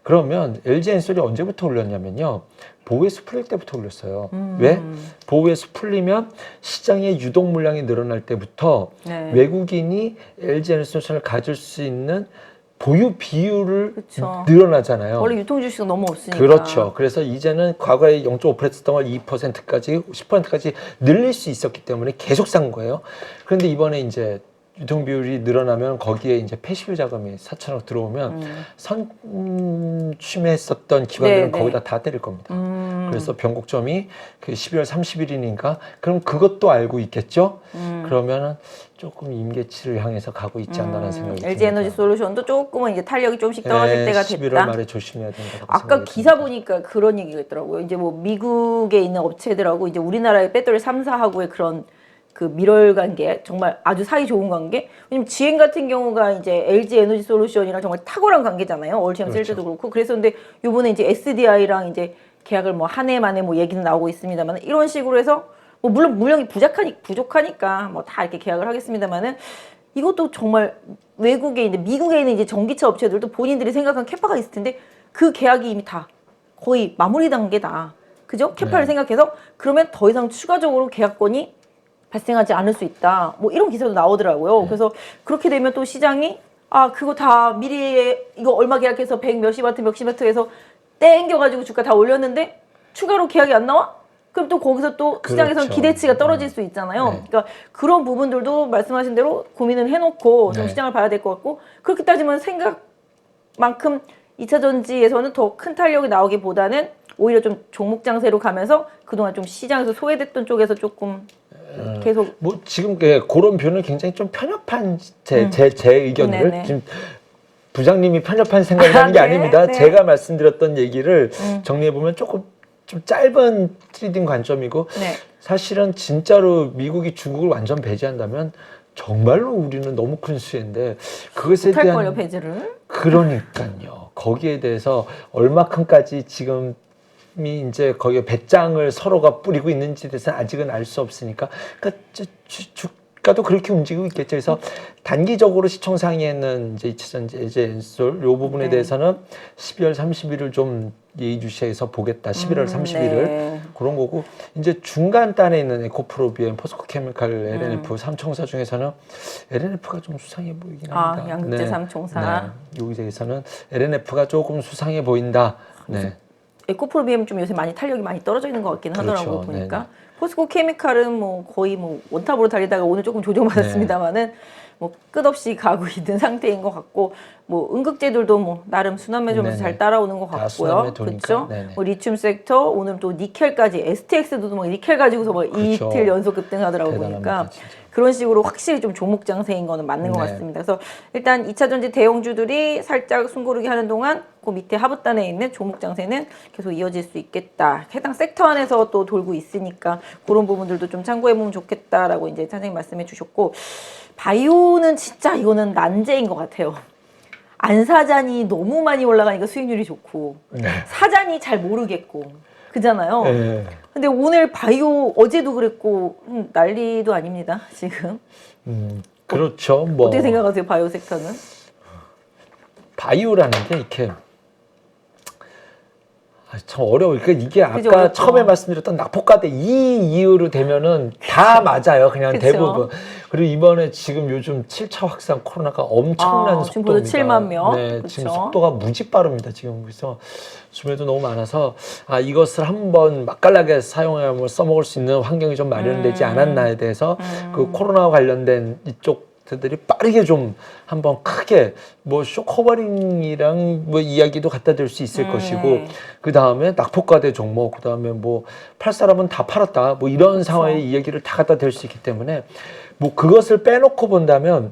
그러면 LG 엔솔이 언제부터 올렸냐면요. 보호에서 풀릴 때부터 올렸어요. 왜? 보호에서 풀리면 시장의 유동 물량이 늘어날 때부터 네. 외국인이 LG 엔솔루션을 가질 수 있는 보유 비율을 그쵸. 늘어나잖아요. 원래 유통 주식은 너무 없으니까. 그렇죠. 그래서 이제는 과거에 0.5%였던 걸 2%까지, 10%까지 늘릴 수 있었기 때문에 계속 산 거예요. 그런데 이번에 이제 유통 비율이 늘어나면 거기에 이제 패시브 자금이 4천억 들어오면 선취했었던 기관들은 네, 거기다 다 때릴 겁니다. 그래서 변곡점이 그 12월 30일이니까 그럼 그것도 알고 있겠죠? 그러면은 조금 임계치를 향해서 가고 있지 않나라는 생각이 듭니다. LG 에너지 솔루션도 조금은 이제 탄력이 좀씩 떨어질 때가 11월 됐다. 말에 조심해야 된다고 아까 생각이 기사 듭니다. 보니까 그런 얘기가 있더라고요. 이제 뭐 미국에 있는 업체들하고 이제 우리나라의 배터리 3사하고의 그런 그 밀월 관계, 정말 아주 사이 좋은 관계. 왜냐면 GM 같은 경우가 이제 LG 에너지 솔루션이랑 정말 탁월한 관계잖아요. 얼티엄 그렇죠. 셀 때도 그렇고. 그래서 근데 요번에 이제 SDI랑 이제 계약을 뭐 한 해 만에 뭐 얘기는 나오고 있습니다만 이런 식으로 해서 뭐 물론 물량이 부족하니까 뭐 다 이렇게 계약을 하겠습니다만은 이것도 정말 외국에 있는 미국에 있는 이제 전기차 업체들도 본인들이 생각한 캐파가 있을 텐데 그 계약이 이미 다 거의 마무리 단계다. 그죠? 캐파를 네. 생각해서 그러면 더 이상 추가적으로 계약권이 발생하지 않을 수 있다. 뭐 이런 기사도 나오더라고요. 네. 그래서 그렇게 되면 또 시장이 아 그거 다 미리 이거 얼마 계약해서 100 몇십 와트 몇십 와트에서 땡겨가지고 주가 다 올렸는데 추가로 계약이 안 나와? 그럼 또 거기서 또 시장에서는 그렇죠. 기대치가 떨어질 수 있잖아요. 네. 그러니까 그런 부분들도 말씀하신 대로 고민을 해놓고 좀 네. 시장을 봐야 될 것 같고 그렇게 따지면 생각만큼 2차 전지에서는 더 큰 탄력이 나오기보다는 오히려 좀 종목 장세로 가면서 그동안 좀 시장에서 소외됐던 쪽에서 조금 계속 뭐 지금 그런 표현은 굉장히 좀 편협한 제 의견을 네네. 지금 부장님이 편협한 생각이라는 게 네, 아닙니다. 네. 제가 말씀드렸던 얘기를 정리해 보면 조금 좀 짧은 트레이딩 관점이고 네. 사실은 진짜로 미국이 중국을 완전 배제한다면 정말로 우리는 너무 큰 수혜인데 그것에 못할 대한 걸요 배제를. 그러니까요. 거기에 대해서 얼마큼까지 지금이 이제 거기에 배짱을 서로가 뿌리고 있는지에 대해서는 아직은 알 수 없으니까 그러니까 주가도 그렇게 움직이고 있겠죠. 그래서 단기적으로 시총 상위에는 이제 2차전지, 엔솔 요 부분에 네. 대해서는 12월 30일을 좀 예의주시해서 보겠다. 11월 30일을 네. 그런 거고 이제 중간 단에 있는 에코프로비엠, 포스코케미칼, LNF 3총사 중에서는 LNF가 좀 수상해 보이긴 합니다. 양극재 3총사. 네. 여기에서는 LNF가 조금 수상해 보인다. 네. 에코프로비엠 좀 요새 많이 탄력이 많이 떨어져 있는 것 같긴 하더라고요. 그렇죠. 보니까 네네. 포스코 케미칼은 뭐 거의 뭐 원탑으로 달리다가 오늘 조금 조정받았습니다만은 뭐 끝없이 가고 있는 상태인 것 같고 뭐 응급제들도 뭐 나름 순환 매점에서 네네. 잘 따라오는 것 다 순환 같고요. 매도니까. 그렇죠? 네네. 뭐 리튬 섹터 오늘 또 니켈까지 STX도 뭐 니켈 가지고서 뭐 그렇죠. 이틀 연속 급등하더라고 대단합니다, 보니까 진짜. 그런 식으로 확실히 좀 종목 장세인 거는 맞는 것 네. 같습니다. 그래서 일단 2차 전지 대형주들이 살짝 숨고르기 하는 동안 그 밑에 하부단에 있는 종목 장세는 계속 이어질 수 있겠다. 해당 섹터 안에서 또 돌고 있으니까 그런 부분들도 좀 참고해 보면 좋겠다라고 이제 선생님 말씀해 주셨고 바이오는 진짜 이거는 난제인 것 같아요. 안사잔이 너무 많이 올라가니까 수익률이 좋고 네. 사잔이 잘 모르겠고 그잖아요. 네. 근데 오늘 바이오 어제도 그랬고 난리도 아닙니다. 지금 그렇죠. 뭐 어떻게 생각하세요? 바이오 섹터는? 바이오라는 게 이렇게 참 어려워요. 그러니까 이게 아까 그죠, 어렵죠. 처음에 말씀드렸던 낙폭과대 이 이유로 되면은 다 맞아요. 그냥 그쵸. 대부분. 그리고 이번에 지금 요즘 7차 확산 코로나가 엄청난 지금 벌써 속도입니다. 7만 명. 네, 그쵸. 지금 속도가 무지 빠릅니다. 지금 그래서 주변에도 너무 많아서 이것을 한번 맛깔나게 사용하면 써먹을 수 있는 환경이 좀 마련되지 않았나에 대해서 그 코로나와 관련된 이쪽 들이 빠르게 좀 한번 크게 뭐 쇼커버링이랑 뭐 이야기도 갖다 댈 수 있을 것이고 그 다음에 낙폭과대 종목 그 다음에 뭐 팔 사람은 다 팔았다 뭐 이런 상황의 이야기를 다 갖다 댈 수 있기 때문에 뭐 그것을 빼놓고 본다면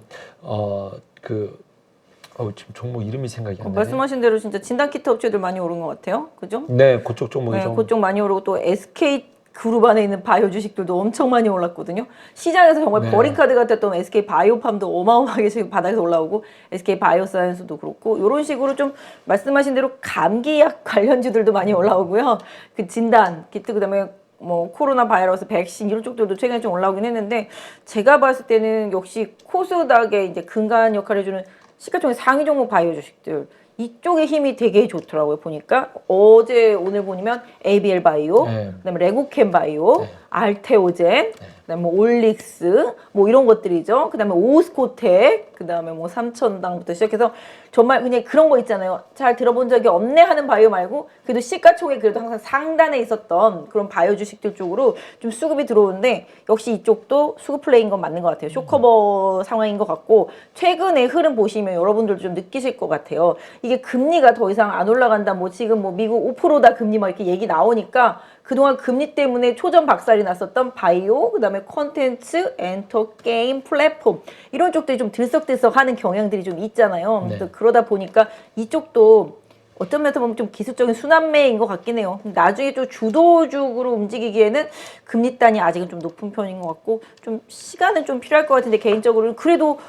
지금 종목 이름이 생각이 안 나네. 말씀하신 대로 진짜 진단키트 업체들 많이 오른 것 같아요. 그죠? 네, 그쪽 종목이 네, 좀 그쪽 많이 오르고 또 SK 그룹 안에 있는 바이오 주식들도 엄청 많이 올랐거든요. 시장에서 정말 네. 버림카드 같았던 SK 바이오팜도 어마어마하게 지금 바닥에서 올라오고 SK 바이오사이언스도 그렇고 이런 식으로 좀 말씀하신 대로 감기약 관련주들도 많이 올라오고요. 그 진단 키트 그다음에 뭐 코로나 바이러스 백신 이런 쪽들도 최근에 좀 올라오긴 했는데 제가 봤을 때는 역시 코스닥의 이제 근간 역할을 해주는 시가총액 상위 종목 바이오 주식들 이쪽의 힘이 되게 좋더라고요. 보니까 어제 오늘 보면 ABL 바이오, 네. 그다음에 레고캠 바이오, 네. 알테오젠, 그다음에 뭐 올릭스 뭐 이런 것들이죠. 그다음에 오스코텍, 그다음에 뭐 삼천당부터 시작해서 정말 그냥 그런 거 있잖아요. 잘 들어본 적이 없네 하는 바이오 말고 그래도 시가총액 그래도 항상 상단에 있었던 그런 바이오 주식들 쪽으로 좀 수급이 들어오는데 역시 이쪽도 수급 플레이인 건 맞는 것 같아요. 쇼커버 상황인 것 같고 최근의 흐름 보시면 여러분들도 좀 느끼실 것 같아요. 이게 금리가 더 이상 안 올라간다. 뭐 지금 뭐 미국 5%다 금리 막 이렇게 얘기 나오니까 그동안 금리 때문에 초전 박살이 났었던 바이오, 그다음에 콘텐츠, 엔터, 게임, 플랫폼 이런 쪽들이 좀 들썩들썩하는 경향들이 좀 있잖아요. 네. 그래서 그러다 보니까 이쪽도 어떤 면에서 보면 좀 기술적인 순환매인 것 같긴 해요. 나중에 좀 주도주로 움직이기에는 금리단이 아직은 좀 높은 편인 것 같고 좀 시간은 좀 필요할 것 같은데 개인적으로는 그래도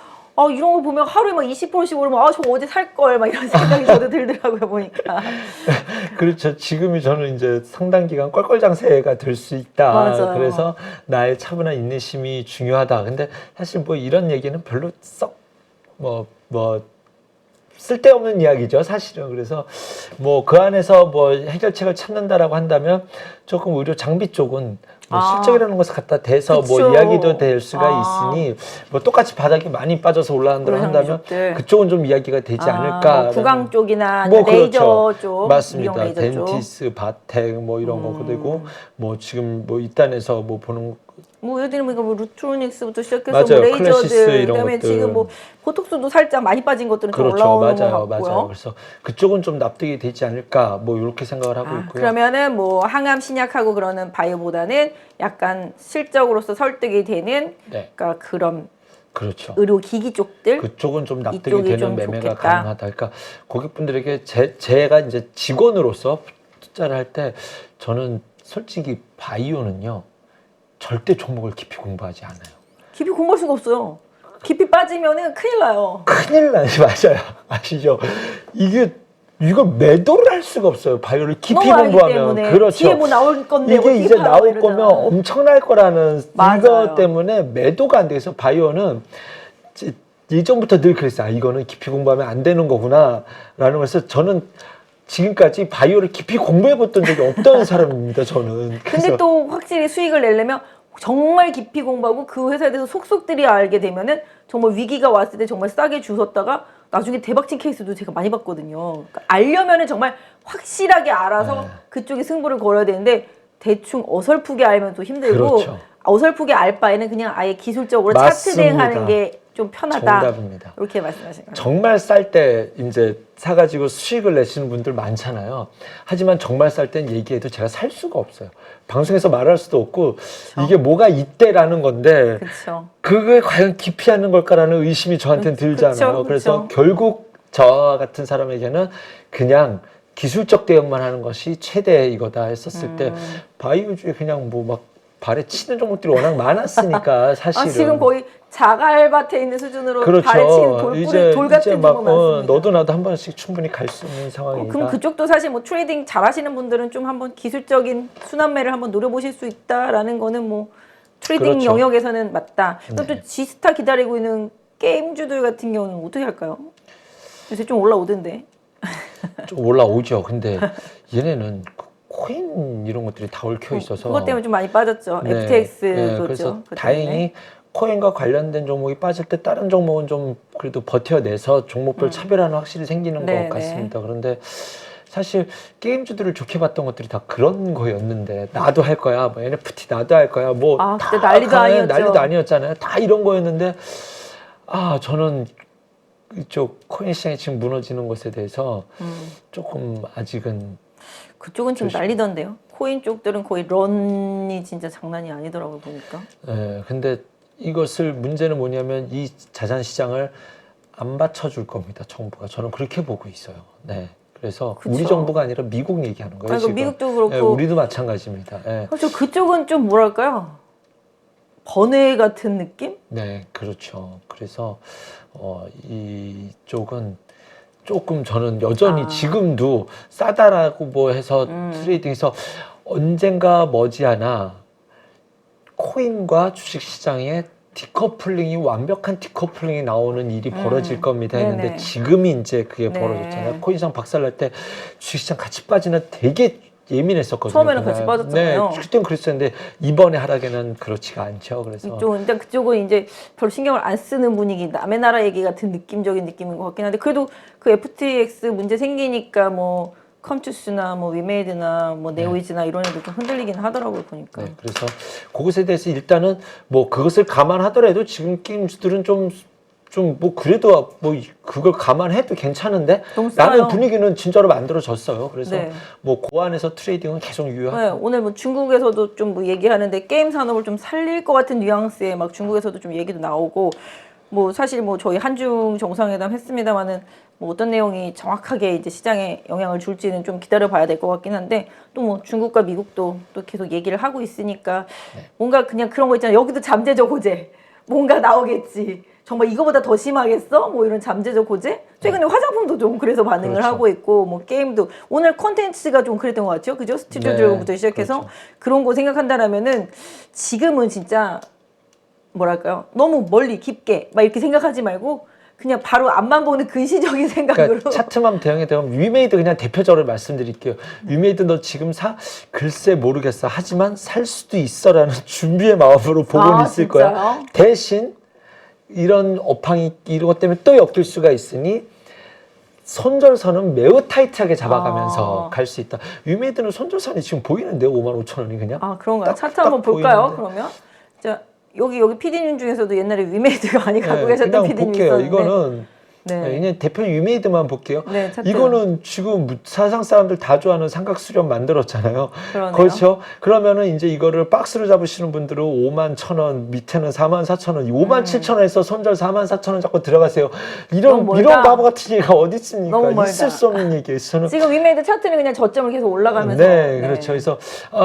이런 거 보면 하루에 막 20%씩 오르면 저거 어제 살 걸 막 이런 생각이 저도 들더라고요 보니까. 그렇죠. 지금이 저는 이제 상당 기간 껄껄장세가 될 수 있다. 맞아요. 그래서 나의 차분한 인내심이 중요하다. 근데 사실 뭐 이런 얘기는 별로 썩 쓸데없는 이야기죠, 사실은. 그래서 뭐 그 안에서 뭐 해결책을 찾는다라고 한다면 조금 의료 장비 쪽은 뭐 실적이라는 것을 갖다 대서 그쵸. 뭐 이야기도 될 수가 있으니 뭐 똑같이 바닥이 많이 빠져서 올라간다고 한다면 쪽들. 그쪽은 좀 이야기가 되지 않을까. 뭐 구강 쪽이나 뭐 레이저 그렇죠. 쪽, 맞습니다. 미용 레이저 쪽. 덴티스, 바텍 뭐 이런 거 되고 뭐 지금 뭐 이딴에서 뭐 보는 뭐 예를 들면 뭐 루트로닉스부터 시작해서 맞아요. 뭐 클래시스 레이저들, 이런 그다음에 것들. 지금 뭐 보톡스도 살짝 많이 빠진 것들은 좀 그렇죠. 올라오는 맞아요. 것 같고요. 맞아요. 그래서 그쪽은 좀 납득이 되지 않을까 뭐 이렇게 생각을 하고 있고요. 그러면은 뭐 항암 신약하고 그러는 바이오보다는 약간 실적으로서 설득이 되는 네. 그러니까 그런 그렇죠. 의료기기 쪽들 그쪽은 좀 납득이 이쪽이 되는 좀 매매가 좋겠다. 가능하다. 그러니까 고객분들에게 제가 이제 직원으로서 투자를 할 때 저는 솔직히 바이오는요 절대 종목을 깊이 공부하지 않아요. 깊이 공부할 수가 없어요. 깊이 빠지면은 큰일 나요. 큰일 나요. 맞아요. 아시죠? 이거 매도를 할 수가 없어요. 바이오를 깊이 너무 알기 공부하면. 때문에 그렇죠. 뒤에 뭐 나올 건데 이게 어떻게 이제 팔아 나올 이러잖아. 거면 엄청날 거라는 맞아요. 이거 때문에 매도가 안 돼서 바이오는 예전부터 늘 그랬어요. 이거는 깊이 공부하면 안 되는 거구나 라는 거에서 저는 지금까지 바이오를 깊이 공부해 봤던 적이 없던 사람입니다. 저는. 근데 또 확실히 수익을 내려면 정말 깊이 공부하고 그 회사에 대해서 속속들이 알게 되면은 정말 위기가 왔을 때 정말 싸게 주웠다가 나중에 대박친 케이스도 제가 많이 봤거든요. 그러니까 알려면은 정말 확실하게 알아서 네. 그쪽에 승부를 걸어야 되는데 대충 어설프게 알면 또 힘들고 그렇죠. 어설프게 알 바에는 그냥 아예 기술적으로 차트 맞습니다. 대응하는 게 좀 편하다. 정답입니다. 이렇게 말씀하신 거예요. 정말 쌀 때 이제 사가지고 수익을 내시는 분들 많잖아요. 하지만 정말 쌀 땐 얘기해도 제가 살 수가 없어요. 방송에서 말할 수도 없고 이게 뭐가 있대라는 건데 그렇죠. 그게 과연 깊이 하는 걸까라는 의심이 저한테는 들잖아요. 그쵸. 그래서 결국 저와 같은 사람에게는 그냥 기술적 대응만 하는 것이 최대 이거다 했었을 때 바이오주에 그냥 뭐 막 발에 치는 종목들이 워낙 많았으니까 사실은. 지금 거의 자갈밭에 있는 수준으로 그렇죠. 발에 치는 돌 같은 막 종목 많습니다. 너도 나도 한 번씩 충분히 갈 수 있는 상황이다. 그럼 그쪽도 사실 뭐 트레이딩 잘하시는 분들은 좀 한번 기술적인 순환매를 한번 노려보실 수 있다라는 거는 뭐 트레이딩 그렇죠. 영역에서는 맞다. 그럼 네. 또 지스타 기다리고 있는 게임주들 같은 경우는 어떻게 할까요? 요새 좀 올라오던데. 좀 올라오죠. 근데 얘네는 그 코인 이런 것들이 다 얽혀 있어서 그것 때문에 좀 많이 빠졌죠. 네. FTX 네. 그렇죠. 그래서 그것 다행히 때문에. 코인과 관련된 종목이 빠질 때 다른 종목은 좀 그래도 버텨내서 종목별 차별화는 확실히 생기는 네, 것 같습니다. 그런데 사실 게임주들을 좋게 봤던 것들이 다 그런 거였는데 나도 할 거야, 뭐 NFT 나도 할 거야, 뭐 그때 난리도 아니었죠. 난리도 아니었잖아요. 다 이런 거였는데 저는 이쪽 코인 시장이 지금 무너지는 것에 대해서 조금 아직은 그쪽은 지금 난리던데요. 코인 쪽들은 거의 런이 진짜 장난이 아니더라고요 보니까. 네, 근데 이것을 문제는 뭐냐면 이 자산 시장을 안 받쳐줄 겁니다. 정부가. 저는 그렇게 보고 있어요. 네. 그래서 그쵸. 우리 정부가 아니라 미국 얘기하는 거예요. 지금. 미국도 그렇고. 네, 우리도 마찬가지입니다. 네. 그렇죠. 그쪽은 좀 뭐랄까요? 번외 같은 느낌? 네, 그렇죠. 그래서 이쪽은 조금 저는 여전히 지금도 싸다라고 뭐 해서 트레이딩해서 언젠가 머지않아 코인과 주식시장에 디커플링이 완벽한 디커플링이 나오는 일이 벌어질 겁니다 했는데 네네. 지금이 이제 그게 네. 벌어졌잖아요. 코인시장 박살날 때 주식시장 같이 빠지는 되게 예민했었거든요. 처음에는 그날. 같이 빠졌잖아요. 네, 그땐 그랬었는데 이번에 하락에는 그렇지가 않죠. 그래서 이쪽 일단 그쪽은 이제 별로 신경을 안 쓰는 분위기, 남의 나라 얘기 같은 느낌적인 느낌인 것 같긴 한데 그래도 그 FTX 문제 생기니까 뭐 컴투스나 뭐 위메이드나 뭐 네오이즈나 이런 애들 좀 흔들리긴 하더라고요 보니까. 네, 그래서 그것에 대해서 일단은 뭐 그것을 감안하더라도 지금 게임즈들은 좀 뭐 그래도 뭐 그걸 감안해도 괜찮은데 너무 싸요. 라는 분위기는 진짜로 만들어졌어요. 그래서 네. 뭐 그 안에서 트레이딩은 계속 유효하고 네, 오늘 뭐 중국에서도 좀 뭐 얘기하는데 게임 산업을 좀 살릴 것 같은 뉘앙스의 막 중국에서도 좀 얘기도 나오고 뭐 사실 뭐 저희 한중 정상회담 했습니다마는 뭐 어떤 내용이 정확하게 이제 시장에 영향을 줄지는 좀 기다려 봐야 될 것 같긴 한데 또 뭐 중국과 미국도 또 계속 얘기를 하고 있으니까 뭔가 그냥 그런 거 있잖아요. 여기도 잠재적 호재 뭔가 나오겠지. 정말 이거보다 더 심하겠어? 뭐 이런 잠재적 호재? 최근에 화장품도 좀 그래서 반응을 그렇죠. 하고 있고 뭐 게임도 오늘 콘텐츠가 좀 그랬던 것 같죠? 그죠? 스튜디오부터 네, 시작해서 그렇죠. 그런 거 생각한다라면은 지금은 진짜 뭐랄까요? 너무 멀리 깊게 막 이렇게 생각하지 말고 그냥 바로 앞만 보는 근시적인 생각으로 그러니까 차트만 대응해 되면 위메이드 그냥 대표적으로 말씀드릴게요. 위메이드 너 지금 사? 글쎄 모르겠어. 하지만 살 수도 있어라는 준비의 마음으로 보고는 있을 거야. 진짜요? 대신 이런 업황이 이런 것 때문에 또 엮일 수가 있으니 손절선은 매우 타이트하게 잡아가면서 갈 수 있다. 위메이드는 손절선이 지금 보이는데요. 55,000원이 그냥. 아 그런가요? 딱, 차트 딱 한번 볼까요? 보이는데. 그러면 자 여기 PD님 중에서도 옛날에 위메이드 많이 갖고 네, 계셨던 그냥 PD님 볼게요. 있었는데 이거는 네. 그냥 대표 위메이드만 볼게요. 네, 차트. 이거는 지금 사상 사람들 다 좋아하는 삼각 수렴 만들었잖아요. 그러네요. 그렇죠. 그러면은 이제 이거를 박스로 잡으시는 분들은 51,000원, 밑에는 44,000원, 57,000원에서 손절 44,000원 잡고 들어가세요. 너무 멀다. 이런 바보 같은 얘기가 어디 있습니까? 너무 멀다. 있을 수 없는 얘기예요. 저는 지금 위메이드 차트는 그냥 저점을 계속 올라가면서 네, 그렇죠. 그래서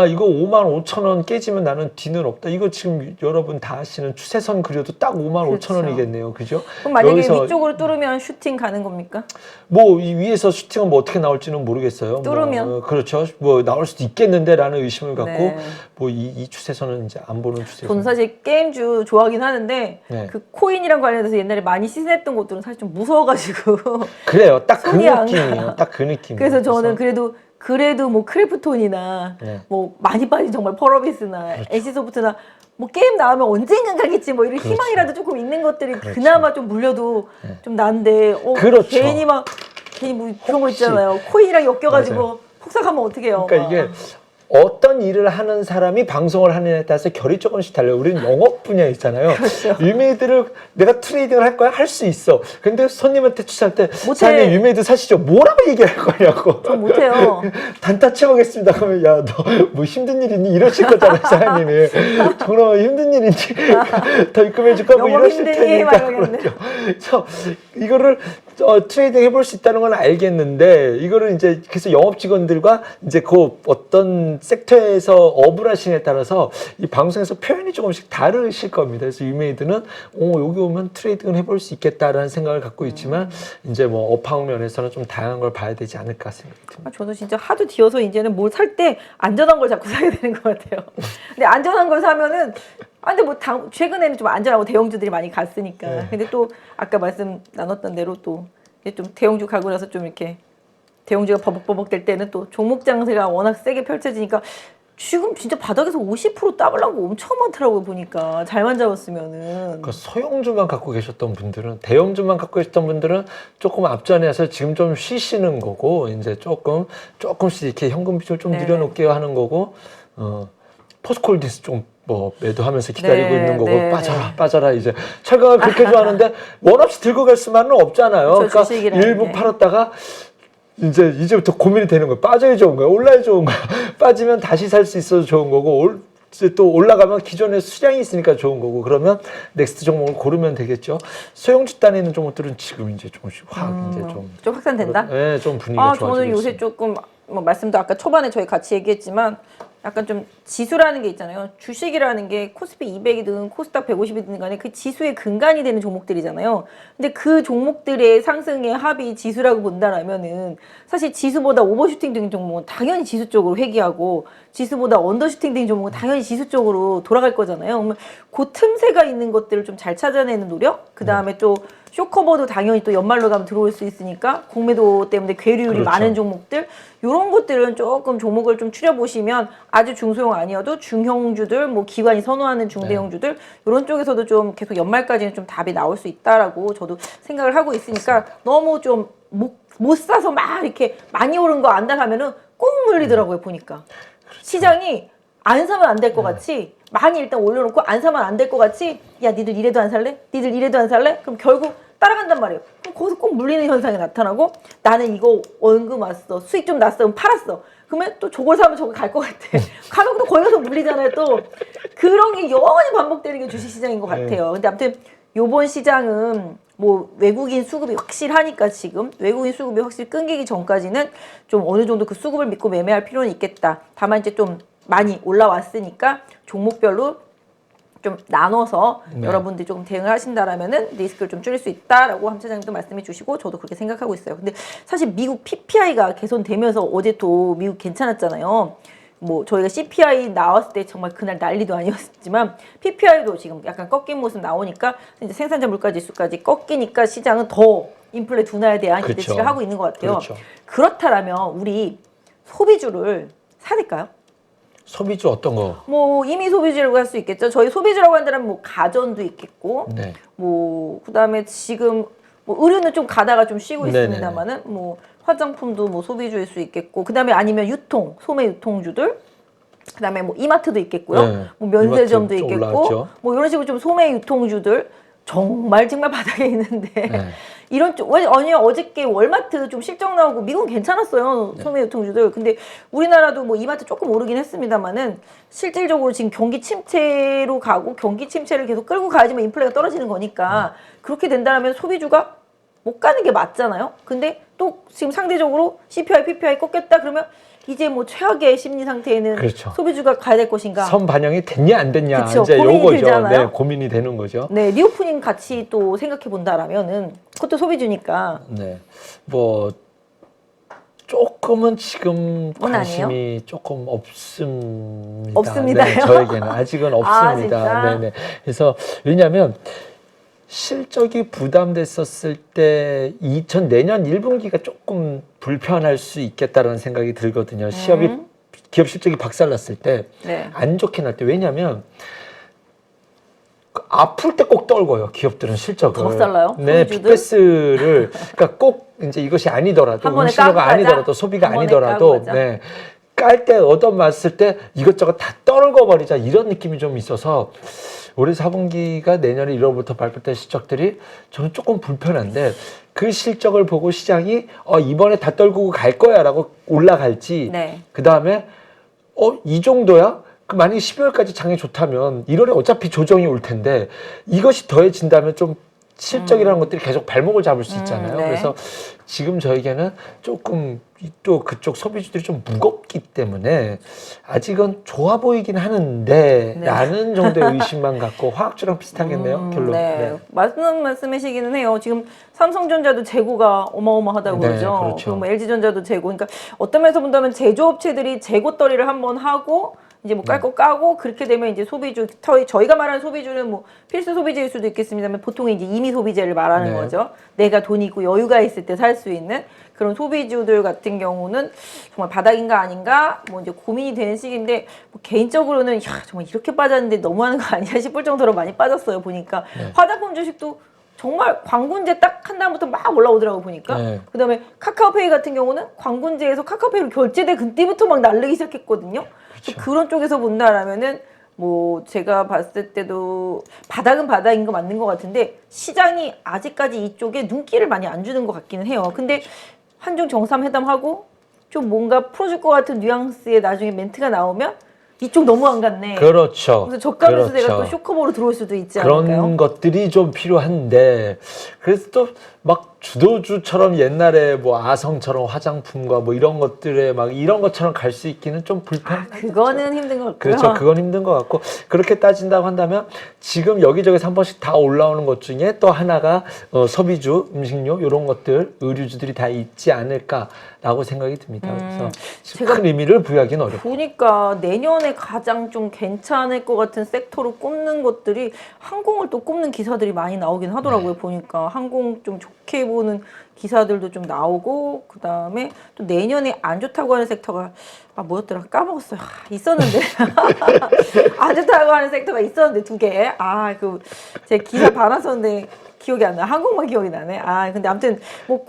이거 55,000원 깨지면 나는 뒤는 없다. 이거 지금 여러분 다 아시는 추세선 그려도 딱 55,000원이겠네요. 그죠? 그럼 만약에 여기서 위쪽으로 뚫으면 슈팅 가는 겁니까? 뭐 이 위에서 슈팅은 뭐 어떻게 나올지는 모르겠어요. 뚫으면? 뭐, 그렇죠. 뭐 나올 수도 있겠는데라는 의심을 갖고 네. 뭐 이 추세선은 이제 안 보는 추세선. 저는 사실 게임주 좋아하긴 하는데 네. 그 코인이랑 관련해서 옛날에 많이 시즌했던 것들은 사실 좀 무서워가지고 그래요. 딱 그 손이 안 느낌이에요. 가. 딱 그 느낌. 그래서 저는 그래도 뭐 크래프톤이나 네. 뭐 많이 빠진 정말 펄어비스나 그렇죠. NC소프트나 뭐 게임 나오면 언젠간 가겠지 뭐 이런 그렇죠. 희망이라도 조금 있는 것들이 그렇죠. 그나마 좀 물려도 네. 좀 난데 그렇죠. 괜히 뭐 그런 거 혹시. 있잖아요. 코인이랑 엮여가지고 맞아요. 폭삭하면 어떡해요. 그러니까 이게 어떤 일을 하는 사람이 방송을 하느냐에 따라서 결이 조금씩 달라요. 우리는 영업 분야 있잖아요. 그렇죠. 위메이드를 내가 트레이딩을 할 거야? 할 수 있어. 근데 손님한테 추천할 때 못해. 사장님 위메이드 사시죠. 뭐라고 얘기할 거냐고. 전 못해요. 단타 채우겠습니다. 그러면 야, 너 뭐 힘든 일 있니? 이러실 거잖아요, 사장님이. 그럼 힘든 일 있니? 더 입금해 줄까? 뭐 영업 이러실 힘드니? 막 테니까. 이러겠네. 그렇죠. 그래서 이거를 트레이딩 해볼 수 있다는 건 알겠는데 이거를 이제 그래서 영업 직원들과 이제 그 어떤 섹터에서 업을 하시냐에 따라서 이 방송에서 표현이 조금씩 다르실 겁니다. 그래서 유메이드는 여기 오면 트레이딩을 해볼 수 있겠다라는 생각을 갖고 있지만 이제 뭐 업황 면에서는 좀 다양한 걸 봐야 되지 않을까 생각이 듭니다. 저도 진짜 하도 뒤어서 이제는 뭘 살 때 안전한 걸 자꾸 사야 되는 것 같아요. 근데 안전한 걸 사면은 근데 뭐 최근에는 좀 안전하고 대형주들이 많이 갔으니까. 네. 근데 또 아까 말씀 나눴던 대로 또 이제 좀 대형주 가고 나서 좀 이렇게 대형주가 버벅버벅 될 때는 또 종목 장세가 워낙 세게 펼쳐지니까 지금 진짜 바닥에서 50% 따블난 거 엄청 많더라고요 보니까 잘만 잡았으면은. 그 소형주만 갖고 계셨던 분들은 대형주만 갖고 계셨던 분들은 조금 앞전에서 지금 좀 쉬시는 거고 이제 조금씩 이렇게 현금 비중을 좀 네네. 늘려놓게요 하는 거고 포스코홀딩스 좀 뭐 매도하면서 기다리고 네, 있는 거고 네, 빠져라 이제 철강을 그렇게 좋아하는데 원 없이 들고 갈 수만은 없잖아요. 그렇죠, 그러니까 주식이라는 일부 게. 팔았다가 이제부터 고민이 되는 거예요. 빠져야 좋은 거야, 올라야 좋은 거야. 빠지면 다시 살 수 있어서 좋은 거고 이제 또 올라가면 기존에 수량이 있으니까 좋은 거고 그러면 넥스트 종목을 고르면 되겠죠. 소형주 단에 있는 종목들은 지금 이제 조금씩 이제 좀 확산된다? 네, 좀 분위기가 좋아지고 저는 요새 있습니다. 조금 뭐 말씀도 아까 초반에 저희 같이 얘기했지만 약간 좀 지수라는 게 있잖아요. 주식이라는 게 코스피 200이든 코스닥 150이든 간에 그 지수의 근간이 되는 종목들이잖아요. 근데 그 종목들의 상승의 합이 지수라고 본다라면은 사실 지수보다 오버슈팅 된 종목은 당연히 지수 쪽으로 회귀하고 지수보다 언더슈팅 된 종목은 당연히 지수 쪽으로 돌아갈 거잖아요. 그러면 그 틈새가 있는 것들을 좀 잘 찾아내는 노력, 그 다음에 또 쇼커버도 당연히 또 연말로 가면 들어올 수 있으니까 공매도 때문에 괴리율이 그렇죠. 많은 종목들 이런 것들은 조금 종목을 좀 추려보시면 아주 중소형 아니어도 중형주들 뭐 기관이 선호하는 중대형주들 이런 쪽에서도 좀 계속 연말까지는 좀 답이 나올 수 있다라고 저도 생각을 하고 있으니까 너무 좀 못 사서 막 이렇게 많이 오른 거 안다 하면은 꼭 물리더라고요 보니까 시장이 안 사면 안 될 것 같이 많이 일단 올려놓고 안 사면 안 될 것 같이 야 니들 이래도 안 살래? 니들 이래도 안 살래? 그럼 결국 따라간단 말이에요. 그럼 거기서 꼭 물리는 현상이 나타나고 나는 이거 원금 왔어 수익 좀 났어 그럼 팔았어. 그러면 또 저걸 사면 저거 갈 것 같아. 가격도 거기 가서 물리잖아요 또. 그런 게 영원히 반복되는 게 주식시장인 것 같아요. 근데 아무튼 요번 시장은 뭐 외국인 수급이 확실하니까 지금 외국인 수급이 확실히 끊기기 전까지는 좀 어느 정도 그 수급을 믿고 매매할 필요는 있겠다. 다만 이제 좀 많이 올라왔으니까 종목별로 좀 나눠서 여러분들이 조금 대응을 하신다라면은 리스크를 좀 줄일 수 있다라고 함 차장님도 말씀해 주시고 저도 그렇게 생각하고 있어요. 근데 사실 미국 PPI가 개선되면서 어제 또 미국 괜찮았잖아요. 뭐 저희가 CPI 나왔을 때 정말 그날 난리도 아니었지만 PPI도 지금 약간 꺾인 모습 나오니까 이제 생산자 물가 지수까지 꺾이니까 시장은 더 인플레 둔화에 대한 그렇죠. 기대치를 하고 있는 것 같아요. 그렇죠. 그렇다라면 우리 소비주를 사야 될까요? 소비주 어떤 거? 뭐 이미 소비주라고 할 수 있겠죠. 저희 소비주라고 한다면 뭐 가전도 있겠고, 네. 뭐 그다음에 지금 뭐 의류는 좀 가다가 좀 쉬고 네네네. 있습니다만은 뭐 화장품도 뭐 소비주일 수 있겠고, 그다음에 아니면 유통, 소매 유통주들, 그다음에 뭐 이마트도 있겠고요. 네. 뭐 면세점도 이마트 좀 있겠고, 올라왔죠. 뭐 이런 식으로 좀 소매 유통주들 정말 바닥에 있는데 네. 이런 쪽 아니 어저께 월마트 좀 실적 나오고 미국은 괜찮았어요 소매 유통주들. 근데 우리나라도 뭐 이마트 조금 오르긴 했습니다만은 실질적으로 지금 경기 침체로 가고 경기 침체를 계속 끌고 가야지만 인플레가 떨어지는 거니까 그렇게 된다면 소비주가 못 가는 게 맞잖아요. 근데 또 지금 상대적으로 CPI, PPI 꺾였다 그러면 이제 뭐 최악의 심리 상태에는 그렇죠. 소비주가 가야 될 것인가. 선 반영이 됐냐 안 됐냐 그쵸, 이제 고민이 요거죠. 되잖아요. 네, 고민이 되는 거죠. 네, 리오프닝 같이 또 생각해 본다라면은 그것도 소비주니까. 네, 뭐 조금은 지금 그건 관심이 조금 없습니다. 없습니다요? 네, 저에게는 아직은 없습니다. 진짜? 네네. 그래서 왜냐하면 실적이 부담됐었을 때 내년 1분기가 조금 불편할 수 있겠다라는 생각이 들거든요. 기업 실적이 박살났을 때 안 네. 좋게 날 때. 왜냐하면 아플 때 꼭 떨고요. 기업들은 실적을. 더 박살나요? 네, 소비주들? 빅베스를 그러니까 꼭 이제 이것이 아니더라도 한 번에 응시료가 까고 가자. 아니더라도 소비가 한 번에 아니더라도 까고 가자. 네. 깔 때 얻어맞을 때 이것저것 다 떨궈 버리자 이런 느낌이 좀 있어서 올해 4분기가 내년에 1월부터 발표될 실적들이 저는 조금 불편한데 그 실적을 보고 시장이 이번에 다 떨구고 갈 거야라고 올라갈지 네. 그 다음에 이 정도야? 그 만약에 12월까지 장이 좋다면 1월에 어차피 조정이 올 텐데 이것이 더해진다면 좀 실적이라는 것들이 계속 발목을 잡을 수 있잖아요. 네. 그래서 지금 저에게는 조금 또 그쪽 소비주들이 좀 무겁기 때문에 아직은 좋아 보이긴 하는데 네. 라는 정도의 의심만 갖고 화학주랑 비슷하겠네요. 결론. 네. 맞는 말씀이시기는 해요. 지금 삼성전자도 재고가 어마어마하다고 네, 그러죠. 그렇죠. 그리고 뭐 LG전자도 재고. 그러니까 어떤 면에서 본다면 제조업체들이 재고떨이를 한번 하고 이제 뭐 깔 거 까고 그렇게 되면 이제 소비주 저희가 말하는 소비주는 뭐 필수 소비재일 수도 있겠습니다만 보통 이제 임의 소비재를 말하는 네. 거죠. 내가 돈이 있고 여유가 있을 때 살 수 있는 그런 소비주들 같은 경우는 정말 바닥인가 아닌가 뭐 이제 고민이 되는 시기인데 뭐 개인적으로는 야 정말 이렇게 빠졌는데 너무하는 거 아니야 싶을 정도로 많이 빠졌어요 보니까. 네. 화장품 주식도 정말 광군제 딱 한 다음부터 막 올라오더라고 보니까. 네. 그다음에 카카오페이 같은 경우는 광군제에서 카카오페이로 결제돼 그때부터 막 날르기 시작했거든요. 그렇죠. 그런 쪽에서 본다라면은 뭐 제가 봤을 때도 바닥은 바닥인 거 맞는 것 같은데 시장이 아직까지 이쪽에 눈길을 많이 안 주는 것 같기는 해요. 근데 한중 정상회담하고 좀 뭔가 풀어줄 것 같은 뉘앙스의 나중에 멘트가 나오면 이쪽 너무 안 갔네. 그렇죠. 그래서 저가면서 내가 또 그렇죠. 쇼커버로 들어올 수도 있지 그런 않을까요? 것들이 좀 필요한데 그래서 또 막 주도주처럼 옛날에 뭐 아성처럼 화장품과 뭐 이런 것들에 막 이런 것처럼 갈 수 있기는 좀 그거는 힘든 것 같고요. 그렇죠. 그건 힘든 것 같고 그렇게 따진다고 한다면 지금 여기저기서 한 번씩 다 올라오는 것 중에 또 하나가 소비주, 음식료 이런 것들, 의류주들이 다 있지 않을까라고 생각이 듭니다. 그래서 제가 큰 의미를 부여하기는 어렵고. 보니까 내년에 가장 좀 괜찮을 것 같은 섹터로 꼽는 것들이 항공을 또 꼽는 기사들이 많이 나오긴 하더라고요. 보니까 항공 좀 좋게 보는 기사들도 좀 나오고 그 다음에 또 내년에 안 좋다고 하는 섹터가 뭐였더라 까먹었어요. 있었는데 안 좋다고 하는 섹터가 있었는데 2개. 제 기사 받았었는데 기억이 안 나. 항공만 기억이 나네. 근데 아무튼 뭐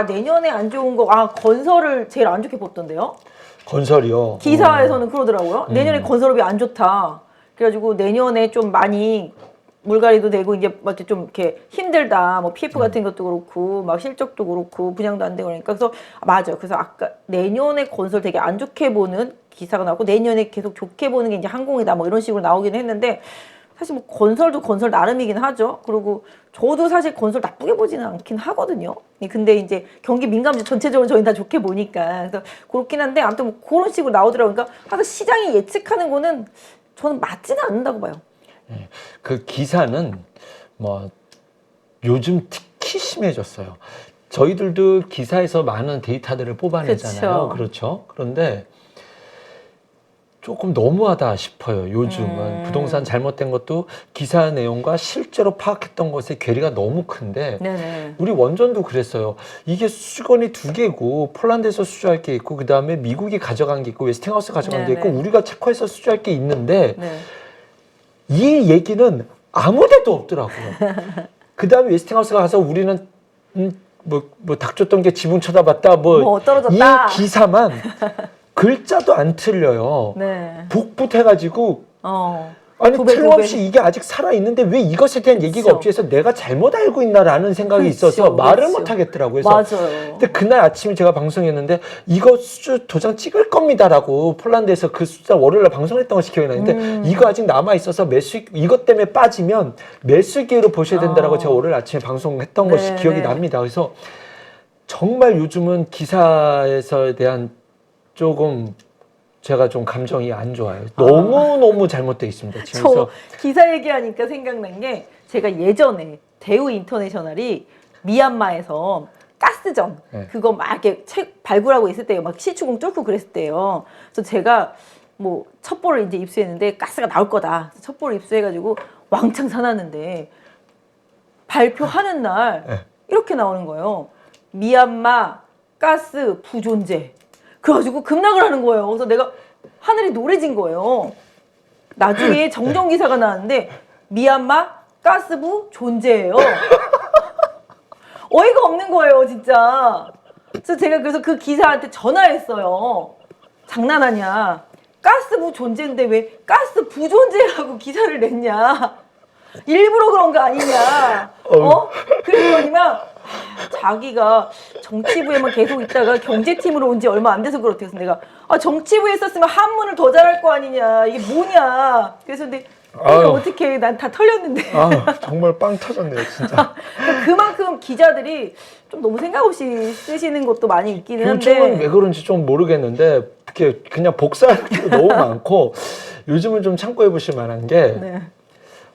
내년에 안 좋은 거 건설을 제일 안 좋게 봤던데요. 건설이요. 기사에서는 그러더라고요. 내년에 건설업이 안 좋다. 그래가지고 내년에 좀 많이 물갈이도 되고 이제 막 이렇게 좀 이렇게 힘들다. 뭐 PF 같은 것도 그렇고 막 실적도 그렇고 분양도 안 되고 그러니까 그래서 맞아요. 그래서 아까 내년에 건설 되게 안 좋게 보는 기사가 나왔고 내년에 계속 좋게 보는 게 이제 항공이다. 뭐 이런 식으로 나오긴 했는데 사실 뭐 건설도 건설 나름이긴 하죠. 그리고 저도 사실 건설 나쁘게 보지는 않긴 하거든요. 근데 이제 경기 민감주 전체적으로 저희는 다 좋게 보니까 그래서 그렇긴 한데 아무튼 뭐 그런 식으로 나오더라고요. 그러니까 항상 시장이 예측하는 거는 저는 맞지는 않는다고 봐요. 그 기사는 뭐 요즘 특히 심해졌어요. 저희들도 기사에서 많은 데이터들을 뽑아내잖아요. 그렇죠. 그런데 조금 너무하다 싶어요. 요즘은 부동산 잘못된 것도 기사 내용과 실제로 파악했던 것의 괴리가 너무 큰데 네네. 우리 원전도 그랬어요. 이게 수주건이 2개고 폴란드에서 수주할 게 있고 그 다음에 미국이 가져간 게 있고 웨스팅하우스 가져간 게 있고 우리가 체코에서 수주할 게 있는데 이 얘기는 아무데도 없더라고요. 그 다음에 웨스팅하우스가 가서 우리는 뭐 닥쳤던 게 지붕 쳐다봤다 뭐 떨어졌다. 이 기사만 글자도 안 틀려요. 복붙해가지고 아니 틀림없이 이게 아직 살아있는데 왜 이것에 대한 얘기가 없지 해서 내가 잘못 알고 있나라는 생각이 있어서 말을 못 하겠더라고요. 그래서 맞아요. 근데 그날 아침에 제가 방송했는데 이거 수주 도장 찍을 겁니다라고 폴란드에서 그 수주 월요일날 방송했던 것이 기억이 나는데 이거 아직 남아있어서 이것 때문에 빠지면 매수 기회로 보셔야 된다라고 제가 월요일 아침에 방송했던 것이 기억이 납니다. 그래서 정말 요즘은 기사에서에 대한 조금 제가 좀 감정이 안 좋아요. 너무너무 잘못되어 있습니다. 지금 저 기사 얘기하니까 생각난 게 제가 예전에 대우 인터내셔널이 미얀마에서 가스전 그거 막 이렇게 책 발굴하고 있을 때요. 막 시추공 뚫고 그랬을 때요. 그래서 제가 뭐 첩보를 이제 입수했는데 가스가 나올 거다. 첩보를 입수해가지고 왕창 사놨는데 발표하는 날 이렇게 나오는 거예요. 미얀마 가스 부존재. 그래가지고 급락을 하는 거예요. 그래서 내가 하늘이 노래진 거예요. 나중에 정정 기사가 나왔는데 미얀마 가스부 존재예요. 어이가 없는 거예요, 진짜. 그래서 제가 그 기사한테 전화했어요. 장난하냐? 가스부 존재인데 왜 가스 부존재라고 기사를 냈냐? 일부러 그런 거 아니냐? 그랬더니만 자기가 정치부에만 계속 있다가 경제팀으로 온 지 얼마 안 돼서 그렇대요. 그래서 내가 정치부에 있었으면 한문을 더 잘할 거 아니냐. 이게 뭐냐. 그래서 근데 어떻게 난 다 털렸는데. 정말 빵 터졌네요, 진짜. 그러니까 그만큼 기자들이 좀 너무 생각 없이 쓰시는 것도 많이 있기는 한데. 요즘은 왜 그런지 좀 모르겠는데 그냥 복사하는 게 너무 많고 요즘은 좀 참고해 보실 만한 게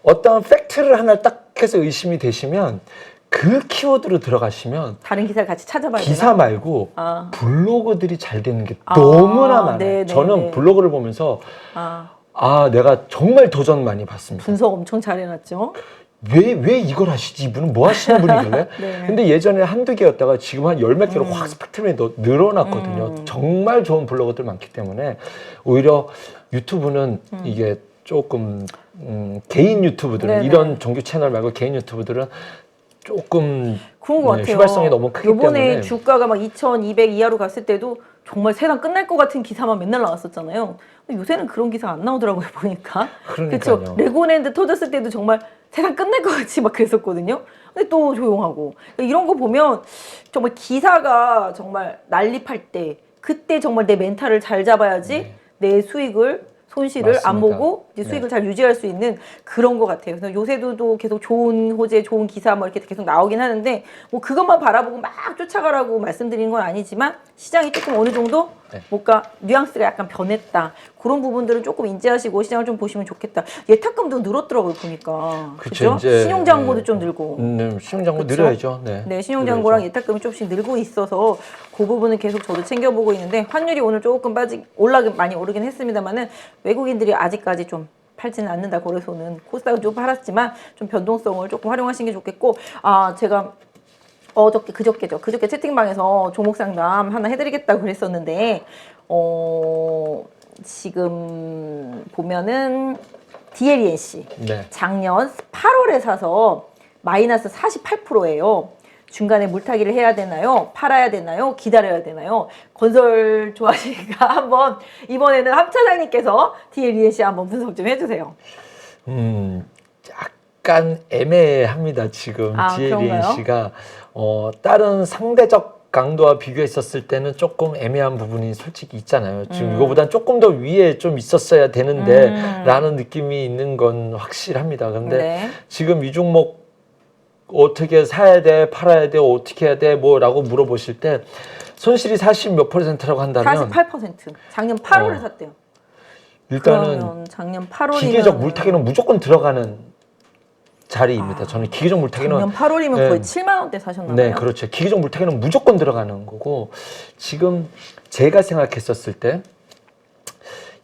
어떤 팩트를 하나 딱 해서 의심이 되시면 그 키워드로 들어가시면 다른 기사를 같이 찾아봐야 되나? 기사 말고 블로그들이 잘 되는 게 너무나 많아요. 저는 블로그를 보면서 내가 정말 도전 많이 받습니다. 분석 엄청 잘 해놨죠. 왜 이걸 하시지? 이분은 뭐 하시는 분이길래? 근데 예전에 한두 개였다가 지금 한 10몇 개로 확 스펙트럼이 늘어났거든요. 정말 좋은 블로거들 많기 때문에 오히려 유튜브는 이게 조금 개인 유튜브들은 이런 정규 채널 말고 개인 유튜브들은 조금 그런 것 같아요. 휘발성이 너무 크기 때문에 요번에 주가가 막 2,200 이하로 갔을 때도 정말 세상 끝날 것 같은 기사만 맨날 나왔었잖아요. 근데 요새는 그런 기사 안 나오더라고요, 보니까. 그렇죠. 레고랜드 터졌을 때도 정말 세상 끝날 것 같이 막 그랬었거든요. 근데 또 조용하고. 이런 거 보면 정말 기사가 정말 난립할 때 그때 정말 내 멘탈을 잘 잡아야지 내 수익을 손실을 안 맞습니다. 보고 이제 수익을 잘 유지할 수 있는 그런 것 같아요. 그래서 요새도 계속 좋은 호재, 좋은 기사 뭐 이렇게 계속 나오긴 하는데 뭐 그것만 바라보고 막 쫓아가라고 말씀드리는 건 아니지만 시장이 조금 어느 정도 뭔가 뉘앙스가 약간 변했다. 그런 부분들은 조금 인지하시고 시장을 좀 보시면 좋겠다. 예탁금도 늘었더라고요, 보니까. 그쵸, 그죠? 이제, 신용장고도 좀 늘고. 신용장고 그쵸? 늘어야죠. 네, 네, 신용장고랑 늘어야죠. 예탁금이 조금씩 늘고 있어서 그 부분은 계속 저도 챙겨보고 있는데 환율이 오늘 조금 많이 오르긴 했습니다만은 외국인들이 아직까지 좀 팔지는 않는다. 거래소는 코스닥은 좀 팔았지만 좀 변동성을 조금 활용하시는 게 좋겠고 제가 그저께 채팅방에서 종목 상담 하나 해드리겠다고 그랬었는데 지금 보면은 DLENC 네. 작년 8월에 사서 마이너스 48%예요. 중간에 물타기를 해야 되나요? 팔아야 되나요? 기다려야 되나요? 건설 좋아하시니까 한번 이번에는 함 차장님께서 DLENC 한번 분석 좀 해주세요. 약간 애매합니다. 지금 그런가요? DLENC가 다른 상대적 강도와 비교했었을 때는 조금 애매한 부분이 솔직히 있잖아요. 지금 이거보단 조금 더 위에 좀 있었어야 되는데 라는 느낌이 있는 건 확실합니다. 근데 네. 지금 이 종목 어떻게 사야 돼, 팔아야 돼, 어떻게 해야 돼, 뭐라고 물어보실 때 손실이 40 몇 %라고 한다면 48%. 작년 8월에 샀대요. 일단은 그러면 작년 8월이면 기계적 물타기는 무조건 들어가는 자리입니다. 저는 기계적 물타기는 작년 8월이면 네. 거의 7만 원대 사셨나 봐요. 네, 그렇죠. 기계적 물타기는 무조건 들어가는 거고 지금 제가 생각했었을 때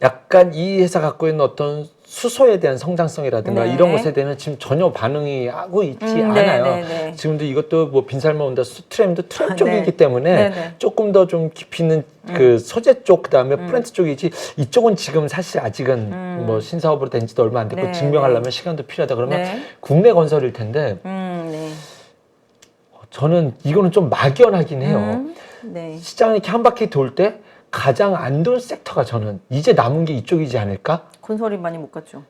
약간 이 회사 갖고 있는 어떤 수소에 대한 성장성이라든가 네. 이런 것에 대해서 지금 전혀 반응이 하고 있지 않아요. 네. 지금도 이것도 뭐 빈살만 온다 트램도 트램 네. 쪽이기 때문에 네. 조금 더 좀 깊이 있는 그 소재 쪽 그다음에 플랜트 쪽이지 이쪽은 지금 사실 아직은 뭐 신사업으로 된 지도 얼마 안 됐고 네. 증명하려면 시간도 필요하다 그러면 네. 국내 건설일 텐데 네. 저는 이거는 좀 막연하긴 해요. 네. 시장이 이렇게 한 바퀴 돌 때 가장 안 좋은 섹터가 저는 이제 남은 게 이쪽이지 않을까? 건설이 많이 못 갔죠.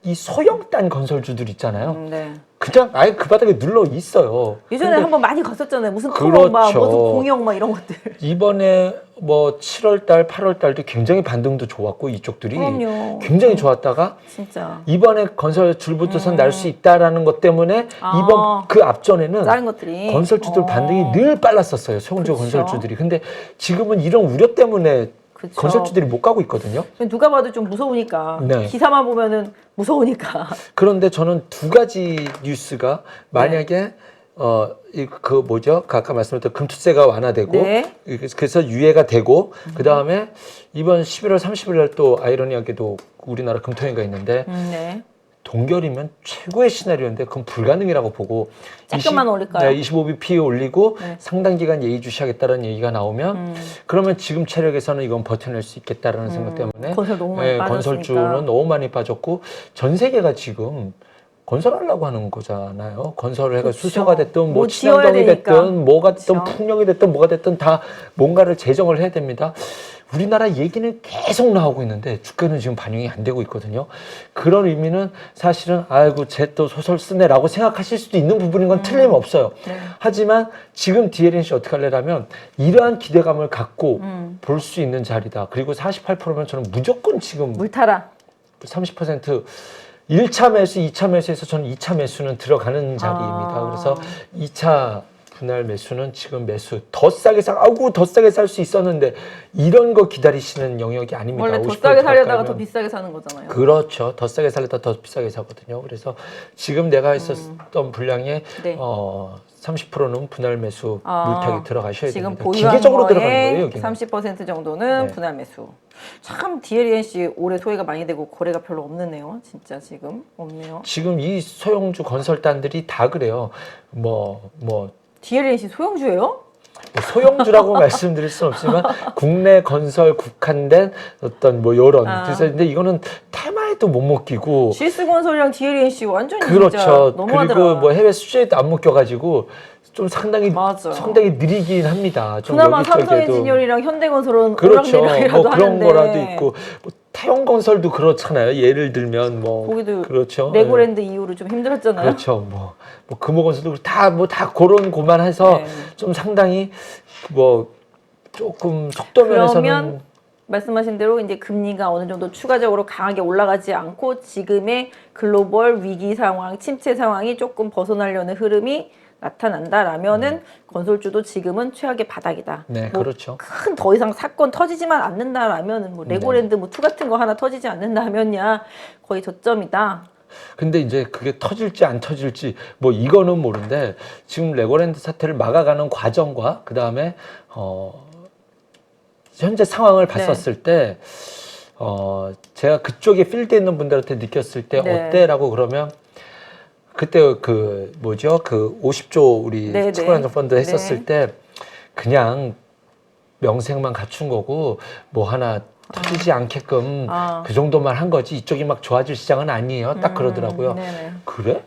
이 소형단 건설주들 있잖아요. 네. 그냥 아예 그 바닥에 눌러 있어요. 예전에 근데 한번 많이 갔었잖아요. 무슨 그렇죠. 토목 막 무슨 공영 막 이런 것들. 이번에 뭐 7월 달, 8월 달도 굉장히 반등도 좋았고 이쪽들이 그럼요. 굉장히 좋았다가 진짜. 이번에 건설 줄부터선 날 수 있다라는 것 때문에 이번 그 앞전에는 다른 것들이 건설주들 반등이 늘 빨랐었어요. 소형주 그쵸. 건설주들이. 근데 지금은 이런 우려 때문에 그쵸. 건설주들이 못 가고 있거든요. 누가 봐도 좀 무서우니까. 네. 기사만 보면은 무서우니까. 그런데 저는 두 가지 뉴스가 만약에 그 뭐죠? 아까 말씀드렸던 금투세가 완화되고 네. 그래서 유예가 되고 그 다음에 이번 11월 30일 날 또 아이러니하게도 우리나라 금토회가 있는데 네. 동결이면 최고의 시나리오인데 그건 불가능이라고 보고 조금만 올릴까요? 네, 25bp 올리고 네. 상당 기간 예의주시하겠다는 얘기가 나오면 그러면 지금 체력에서는 이건 버텨낼 수 있겠다라는 생각 때문에 건설 너무 많이 빠졌으니까. 건설주는 너무 많이 빠졌고 전 세계가 지금 건설하려고 하는 거잖아요. 건설을 해가 그쵸. 수소가 됐든 뭐 친환경이 지어야 되니까. 됐든 뭐가 됐든 그쵸. 풍력이 됐든 뭐가 됐든 다 뭔가를 제정을 해야 됩니다. 우리나라 얘기는 계속 나오고 있는데 주가는 지금 반영이 안 되고 있거든요. 그런 의미는 사실은 아이고 쟤 또 소설 쓰네라고 생각하실 수도 있는 부분인 건 틀림없어요. 네. 하지만 지금 DLNC 어떻게 할래라면 이러한 기대감을 갖고 볼 수 있는 자리다. 그리고 48%면 저는 무조건 지금 물 타라. 30% 1차 매수, 2차 매수에서 저는 2차 매수는 들어가는 자리입니다. 그래서 2차 분할 매수는 지금 매수 더 싸게 더 싸게 살 수 있었는데 이런 거 기다리시는 영역이 아닙니다. 원래 더 50% 싸게 살려다가 가까이면. 더 비싸게 사는 거잖아요. 그렇죠. 더 싸게 살려다 더 비싸게 사거든요. 그래서 지금 내가 있었던 분량의 네. 30%는 분할 매수 물타기 들어가셔야 지금 됩니다. 보유한 기계적으로 들어가는 거에 거예요. 여기는. 30% 정도는 네. 분할 매수. 참 DLNC 올해 소외가 많이 되고 거래가 별로 없네요. 진짜 지금 없네요. 지금 이 소형주 건설단들이 다 그래요. DLNC 소형주예요? 소형주라고 말씀드릴 수는 없지만 국내 건설 국한된 어떤 뭐 요런 그래서 근데 이거는 테마에도 못 먹히고 GS건설이랑 DLNC 완전히 진짜 그렇죠. 너무하더라. 그리고 뭐 해외 수주에도 안 먹혀가지고 좀 상당히 느리긴 합니다. 좀 그나마 여기저기에도. 삼성엔지니어링이랑 현대건설은 그렇죠. 오락내락이라도 뭐 그런 하는데 거라도 있고 뭐 태용건설도 그렇잖아요. 예를 들면 뭐 거기도 그렇죠. 레고랜드 이후로 좀 힘들었잖아요. 그렇죠. 뭐 금호건설도 다 그런 고만 해서 네. 좀 상당히 뭐 조금 속도 면에서는 말씀하신 대로 이제 금리가 어느 정도 추가적으로 강하게 올라가지 않고 지금의 글로벌 위기 상황, 침체 상황이 조금 벗어나려는 흐름이 나타난다라면은 건설주도 지금은 최악의 바닥이다. 네, 뭐 그렇죠. 큰 더 이상 사건 터지지만 않는다라면은 뭐 레고랜드 뭐 투 같은 거 하나 터지지 않는다면야 거의 저점이다. 근데 이제 그게 터질지 안 터질지 뭐 이거는 모르는데 지금 레고랜드 사태를 막아가는 과정과 그 다음에 현재 상황을 봤었을 때 제가 그쪽에 필드에 있는 분들한테 느꼈을 때 네. 어때라고 그러면 그때 그 뭐죠 그 50조 우리 네, 채권안정 펀드 네. 했었을 때 그냥 명색만 갖춘 거고 뭐 하나 터지지 않게끔 그 정도만 한 거지 이쪽이 막 좋아질 시장은 아니에요. 딱 그러더라고요. 네네. 그래?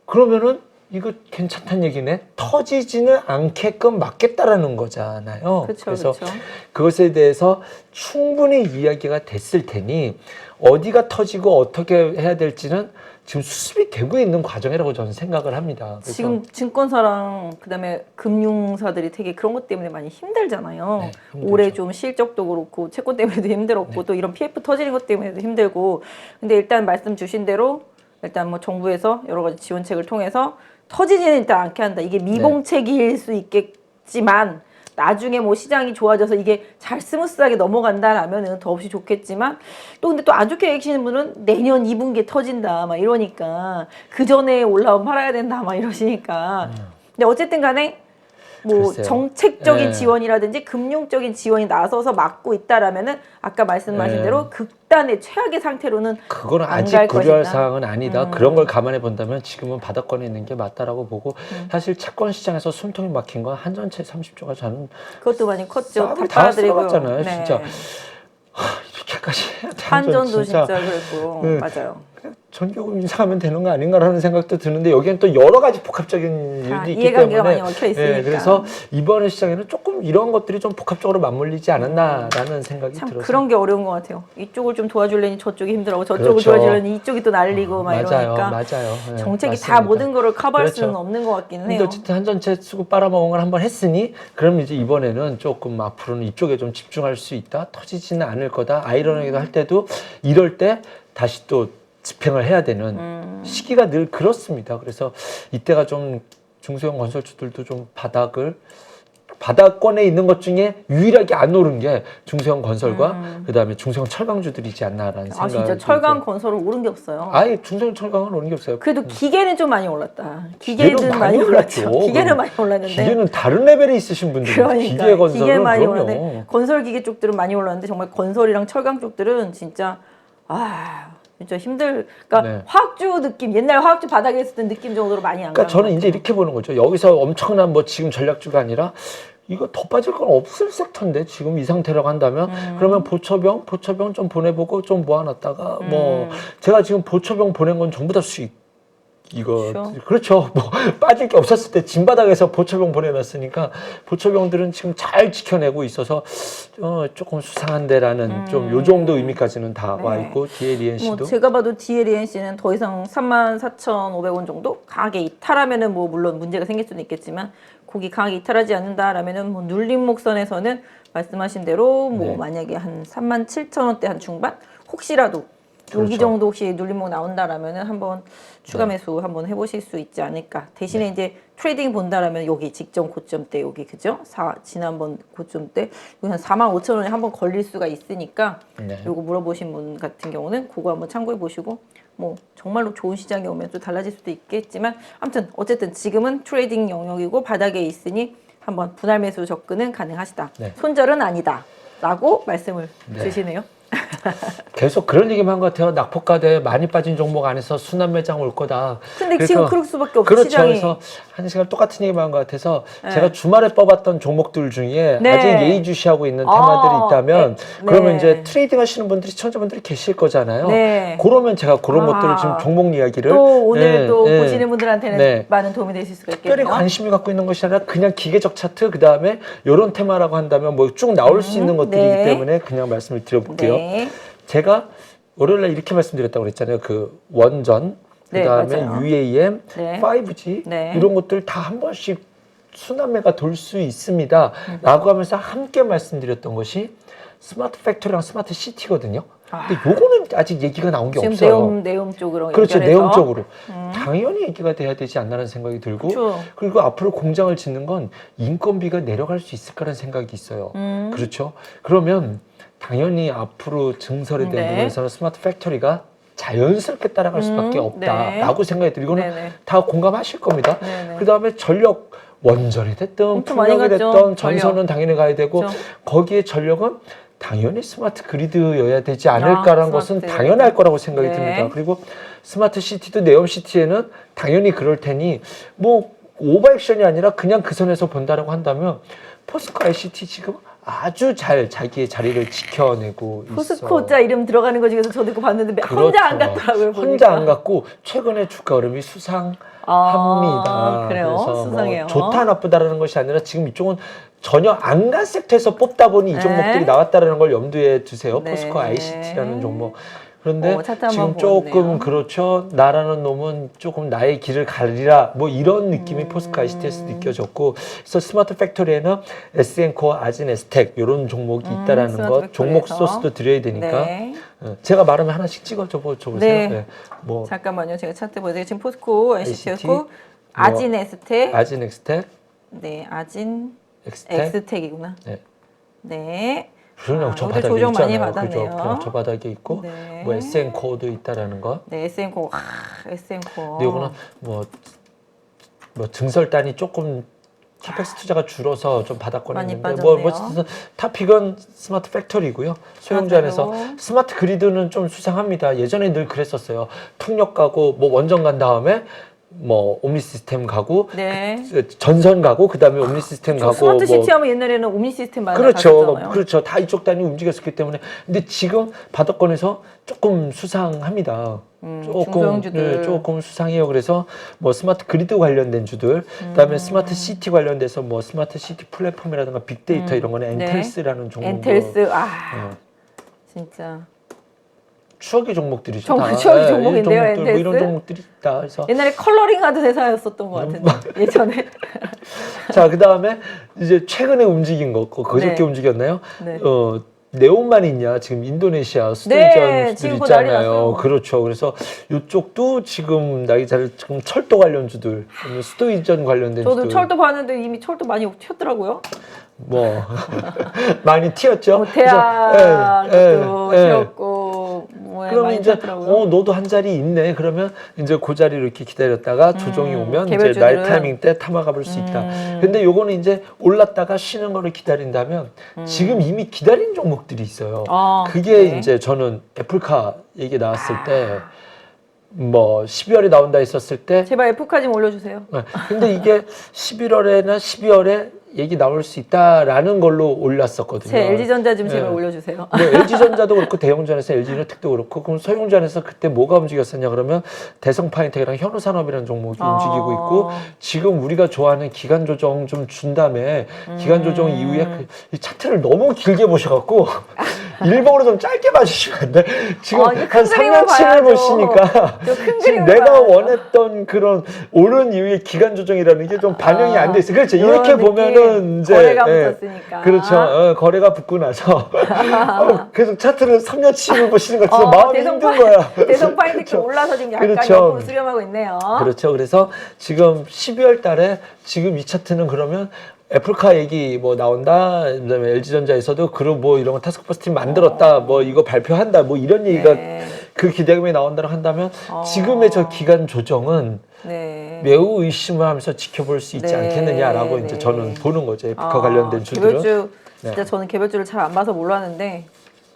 그러면은 이거 괜찮다는 얘기네. 터지지는 않게끔 막겠다라는 거잖아요. 그쵸, 그래서 그쵸. 그것에 대해서 충분히 이야기가 됐을 테니 어디가 터지고 어떻게 해야 될지는 지금 수습이 되고 있는 과정이라고 저는 생각을 합니다. 그래서 지금 증권사랑 그다음에 금융사들이 되게 그런 것 때문에 많이 힘들잖아요. 네, 힘들죠. 올해 좀 실적도 그렇고 채권 때문에도 힘들었고 또 이런 PF 터지는 것 때문에도 힘들고. 근데 일단 말씀 주신 대로 일단 뭐 정부에서 여러 가지 지원책을 통해서 터지지는 일단 않게 한다. 이게 미봉책일 수 있겠지만 나중에 뭐 시장이 좋아져서 이게 잘 스무스하게 넘어간다라면은 더없이 좋겠지만 또 근데 또 안 좋게 얘기하시는 분은 내년 2분기에 터진다 막 이러니까 그 전에 올라오면 팔아야 된다 막 이러시니까 근데 어쨌든 간에 뭐 글쎄요. 정책적인 네. 지원이라든지 금융적인 지원이 나서서 막고 있다라면은 아까 말씀하신 네. 대로 극단의 최악의 상태로는 그거는 안 아직 갈 고려할 것이다. 사항은 아니다. 그런 걸 감안해 본다면 지금은 바닥권에 있는 게 맞다라고 보고 사실 채권 시장에서 숨통이 막힌 건 한전채 30조가 저는 그것도 많이 컸죠. 싹을 다 다 빨아들이고요. 쓸어갔잖아요. 네. 진짜 이렇게까지 해야 돼. 한전도 진짜 그랬고 네. 맞아요. 전기요금 인상하면 되는 거 아닌가라는 생각도 드는데 여기엔 또 여러 가지 복합적인 다 일도 있기 이해관계가 때문에 많이 얽혀 있으니까. 그래서 이번에 시장에는 조금 이런 것들이 좀 복합적으로 맞물리지 않았나라는 생각이 참 들어서 그런 게 어려운 것 같아요. 이쪽을 좀 도와주려니 저쪽이 힘들고 저쪽을 그렇죠. 도와주려니 이쪽이 또 날리고 막 맞아요, 이러니까 맞아요. 네, 정책이 다 맞습니다. 모든 거를 커버할 그렇죠. 수는 없는 것 같기는 근데 해요. 어쨌든 한전채 쓰고 빨아먹은 걸 한번 했으니 그럼 이제 이번에는 조금 앞으로는 이쪽에 좀 집중할 수 있다. 터지지는 않을 거다. 아이러니하게 할 때도 이럴 때 다시 또 집행을 해야 되는 시기가 늘 그렇습니다. 그래서 이때가 좀 중소형 건설주들도 좀 바닥권에 있는 것 중에 유일하게 안 오른 게 중소형 건설과 그다음에 중소형 철강주들이지 않나라는 아 생각이 진짜 철강 건설은 오른 게 없어요. 아예 중소형 철강은 오른 게 없어요. 그래도 기계는 좀 많이 올랐다. 기계는 기계는 많이 많이 올랐죠. 올랐죠. 기계는 많이 올랐는데. 기계는 다른 레벨에 있으신 분들이 그러니까 기계 건설은 기계 많이 그럼요. 올랐는데 건설 기계 쪽들은 많이 올랐는데 정말 건설이랑 철강 쪽들은 진짜 진짜 그러니까 네. 화학주 느낌 옛날 화학주 바닥에 있을 때 느낌 정도로 많이 안 그러니까 가는 저는 것 이제 같아요. 이렇게 보는 거죠. 여기서 엄청난 뭐 지금 전략주가 아니라 이거 더 빠질 건 없을 섹터인데 지금 이 상태라고 한다면 그러면 보초병 좀 보내보고 좀 모아놨다가 뭐 제가 지금 보초병 보낸 건 전부 다 수익. 그렇죠. 뭐 빠질 게 없었을 때 진바닥에서 보초병 보내놨으니까 보초병들은 지금 잘 지켜내고 있어서 조금 수상한데라는 좀 요 정도 의미까지는 다 와 있고 DLENC도 뭐 제가 봐도 DLENC는 더 이상 34,500원 정도 강하게 이탈하면은 뭐 물론 문제가 생길 수는 있겠지만 거기 강하게 이탈하지 않는다라면은 뭐 눌림목선에서는 말씀하신 대로 뭐 네. 만약에 한 37,000원대 한 중반 혹시라도 여기 그렇죠. 정도 혹시 눌림목 나온다라면은 한번 추가 매수 한번 해보실 수 있지 않을까. 대신에 이제 트레이딩 본다라면 여기 직전 고점대 여기 그죠? 지난번 고점대 여기 한 45,000원에 한번 걸릴 수가 있으니까 네. 요거 물어보신 분 같은 경우는 그거 한번 참고해 보시고 뭐 정말로 좋은 시장이 오면 또 달라질 수도 있겠지만 아무튼 어쨌든 지금은 트레이딩 영역이고 바닥에 있으니 한번 분할 매수 접근은 가능하시다. 네. 손절은 아니다라고 말씀을 주시네요. 계속 그런 얘기만 한 것 같아요. 낙폭과대 많이 빠진 종목 안에서 순환 매장 올 거다. 근데 그래서 지금 그럴 수밖에 없어 그렇죠. 시장이. 그래서 한 시간 똑같은 얘기만 한 것 같아서 제가 주말에 뽑았던 종목들 중에 네. 아직 예의주시하고 있는 테마들이 있다면 네. 그러면 이제 트레이딩 하시는 분들이 시청자분들이 계실 거잖아요. 네. 그러면 제가 그런 것들을 지금 종목 이야기를 또 오늘 네, 또 네. 보시는 분들한테는 네. 많은 도움이 되실 수가 특별히 있겠네요. 관심이 갖고 있는 것이 아니라 그냥 기계적 차트 그다음에 이런 테마라고 한다면 뭐 쭉 나올 수 있는 것들이기 네. 때문에 그냥 말씀을 드려볼게요. 네. 제가 월요일날 이렇게 말씀드렸다고 그랬잖아요. 그 원전, 네, 그다음에 맞아요. UAM, 네. 5G 네. 이런 것들 다 한 번씩 순환매가 돌 수 있습니다. 라고 하면서 함께 말씀드렸던 것이 스마트 팩토리랑 스마트 시티거든요. 근데 요거는 아직 얘기가 나온 게 지금 없어요. 내용 쪽으로 그렇죠. 연결해서. 내용적으로. 당연히 얘기가 돼야 되지 않나라는 생각이 들고 그렇죠. 그리고 앞으로 공장을 짓는 건 인건비가 내려갈 수 있을까라는 생각이 있어요. 그렇죠. 그러면 당연히 앞으로 증설이 된 네. 부분에서는 스마트 팩토리가 자연스럽게 따라갈 수밖에 없다라고 생각이 들고 이거는 네네. 다 공감하실 겁니다. 네네. 그 다음에 전력 원전이 됐든 엄청 많이 풍력이 갔죠. 됐든 전력. 전선은 당연히 가야 되고 그렇죠. 거기에 전력은 당연히 스마트 그리드여야 되지 않을까라는 것은 스마트 당연할 거라고 생각이 네. 듭니다. 그리고 스마트 시티도 네옴시티에는 당연히 그럴 테니 뭐 오버액션이 아니라 그냥 그 선에서 본다라고 한다면 포스코 ICT 지금 아주 잘 자기의 자리를 지켜내고 있어. 포스코자 이름 들어가는 거 중에서 저도 그거 봤는데 그렇죠. 혼자 안 갔더라고요. 보니까. 혼자 안 갔고 최근에 주가 흐름이 수상합니다. 그래요? 그래서 수상해요. 뭐 좋다 나쁘다라는 것이 아니라 지금 이쪽은 전혀 안 간 섹터에서 뽑다 보니 이 종목들이 나왔다라는 걸 염두에 두세요. 네. 포스코 ICT라는 종목. 그런데 차트 지금 한번 조금 보네요. 그렇죠. 나라는 놈은 조금 나의 길을 가리라 뭐 이런 느낌이 포스코 ICT에서 느껴졌고 그래서 스마트 팩토리에는 SN코어, 아진에스텍 이런 종목이 있다라는 스마트 것 팩토리에서. 종목 소스도 드려야 되니까 네. 제가 말하면 하나씩 찍어줘 보세요. 네. 뭐 잠깐만요. 제가 차트 보여드릴게요. 지금 포스코, ICT, ICT였고 아진에스텍. 아진엑스텍, 네, 아진 엑스텍, 엑스텍이구나. 네. 네. 그냥 저 여기도 바닥에 조정 많이 있잖아요. 받았네요. 그죠? 그냥 저 바닥에 있고 네. 뭐 SN코어도 있다라는 거. 네, SM코어. SM코어. 근데 이거는 뭐 증설단이 조금 카펙스 투자가 줄어서 좀 바닥권에 많이 있는데 빠졌네요. 어쨌든 타픽은 스마트 팩토리고요. 소형주 안에서 맞아요. 스마트 그리드는 좀 수상합니다. 예전에 늘 그랬었어요. 풍력 가고 뭐 원전 간 다음에 뭐 옴니 시스템 가고 네. 전선 가고 그다음에 옴니 시스템 가고 스마트 뭐 시티 하면 옛날에는 옴니 시스템 많이 그렇죠. 갔었잖아요. 그렇죠. 다 이쪽 단위 움직였었기 때문에. 근데 지금 바닥권에서 조금 수상합니다. 중소형주들. 조금 수상해요. 그래서 뭐 스마트 그리드 관련된 주들, 그다음에 스마트 시티 관련돼서 뭐 스마트 시티 플랫폼이라든가 빅데이터 이런 거는 네. 엔텔스라는 종목. 엔텔스. 진짜. 추억의 종목들이죠. 정말 다. 추억의 이 종목인데요, 종목들, 뭐 이런 엔텔스? 종목들이 있다. 그래서 옛날에 컬러링 하던 회사였었던 것 같은데 예전에. 자, 그다음에 이제 최근에 움직인 거, 그저께 네. 움직였나요? 네. 네온만 있냐? 지금 인도네시아 네, 수도전들 지금 그거 난리 있잖아요. 났어요. 그렇죠. 그래서 이쪽도 지금 지금 철도 관련주들, 수도 이전 관련된 저도 주들 철도 봤는데 이미 철도 많이 튀었더라고요. 뭐 많이 튀었죠. 뭐 대학도 그래서, 튀었고 뭐 그러면 많이 이제 튀었더라고요. 너도 한 자리 있네. 그러면 이제 그 자리를 이렇게 기다렸다가 조정이 오면 이제 개별주들은. 나의 타이밍 때 타마가 볼 수 있다. 근데 요거는 이제 올랐다가 쉬는 거를 기다린다면 지금 이미 기다린 종목들이 있어요. 그게 네. 이제 저는 애플카 얘기 나왔을 때 뭐 12월에 나온다 했었을 때 제발 F카 좀 올려주세요. 근데 이게 11월에나 12월에 얘기 나올 수 있다라는 걸로 올랐었거든요. 제 LG전자 좀 제발 네. 올려주세요. 뭐 LG전자도 그렇고 대형전에서 LG유니텍도 그렇고 그럼 소형전에서 그때 뭐가 움직였었냐 그러면 대성파인텍이랑 현우산업이라는 종목이 움직이고 있고 지금 우리가 좋아하는 기간 조정 좀 준 다음에 기간 조정 이후에 이 차트를 너무 길게 보셔갖고 일봉으로 좀 짧게 봐주시면 안 돼? 지금 이거 한 큰 그림을 3년치를 봐야죠. 보시니까 큰 지금 그림을 내가 봐야죠. 원했던 그런 오른 이후에 기간 조정이라는 게 좀 반영이 안 돼 있어. 그렇죠. 이런 이렇게 느낌. 보면은 이제 거래가 붙었으니까. 그렇죠. 거래가 붙고 나서 계속 차트를 3년치를 보시는 것 같아서 마음이 힘든 거야. 대성파인텍 그렇죠. 올라서 지금 약간 그렇죠. 옆으로 수렴하고 있네요. 그렇죠. 그래서 지금 12월 달에 지금 이 차트는 그러면 애플카 얘기 뭐 나온다. 그다음에 LG전자에서도 그룹 뭐 이런 거 타스크포스 팀 만들었다. 뭐 이거 발표한다. 뭐 이런 얘기가 네. 그 기대감이 나온다고 한다면 지금의 저 기간 조정은 네. 매우 의심을 하면서 지켜볼 수 있지 네. 않겠느냐라고 네. 이제 저는 보는 거죠. 애플카 관련된 주들은. 개별주 진짜 네. 저는 개별주를 잘 안 봐서 몰랐는데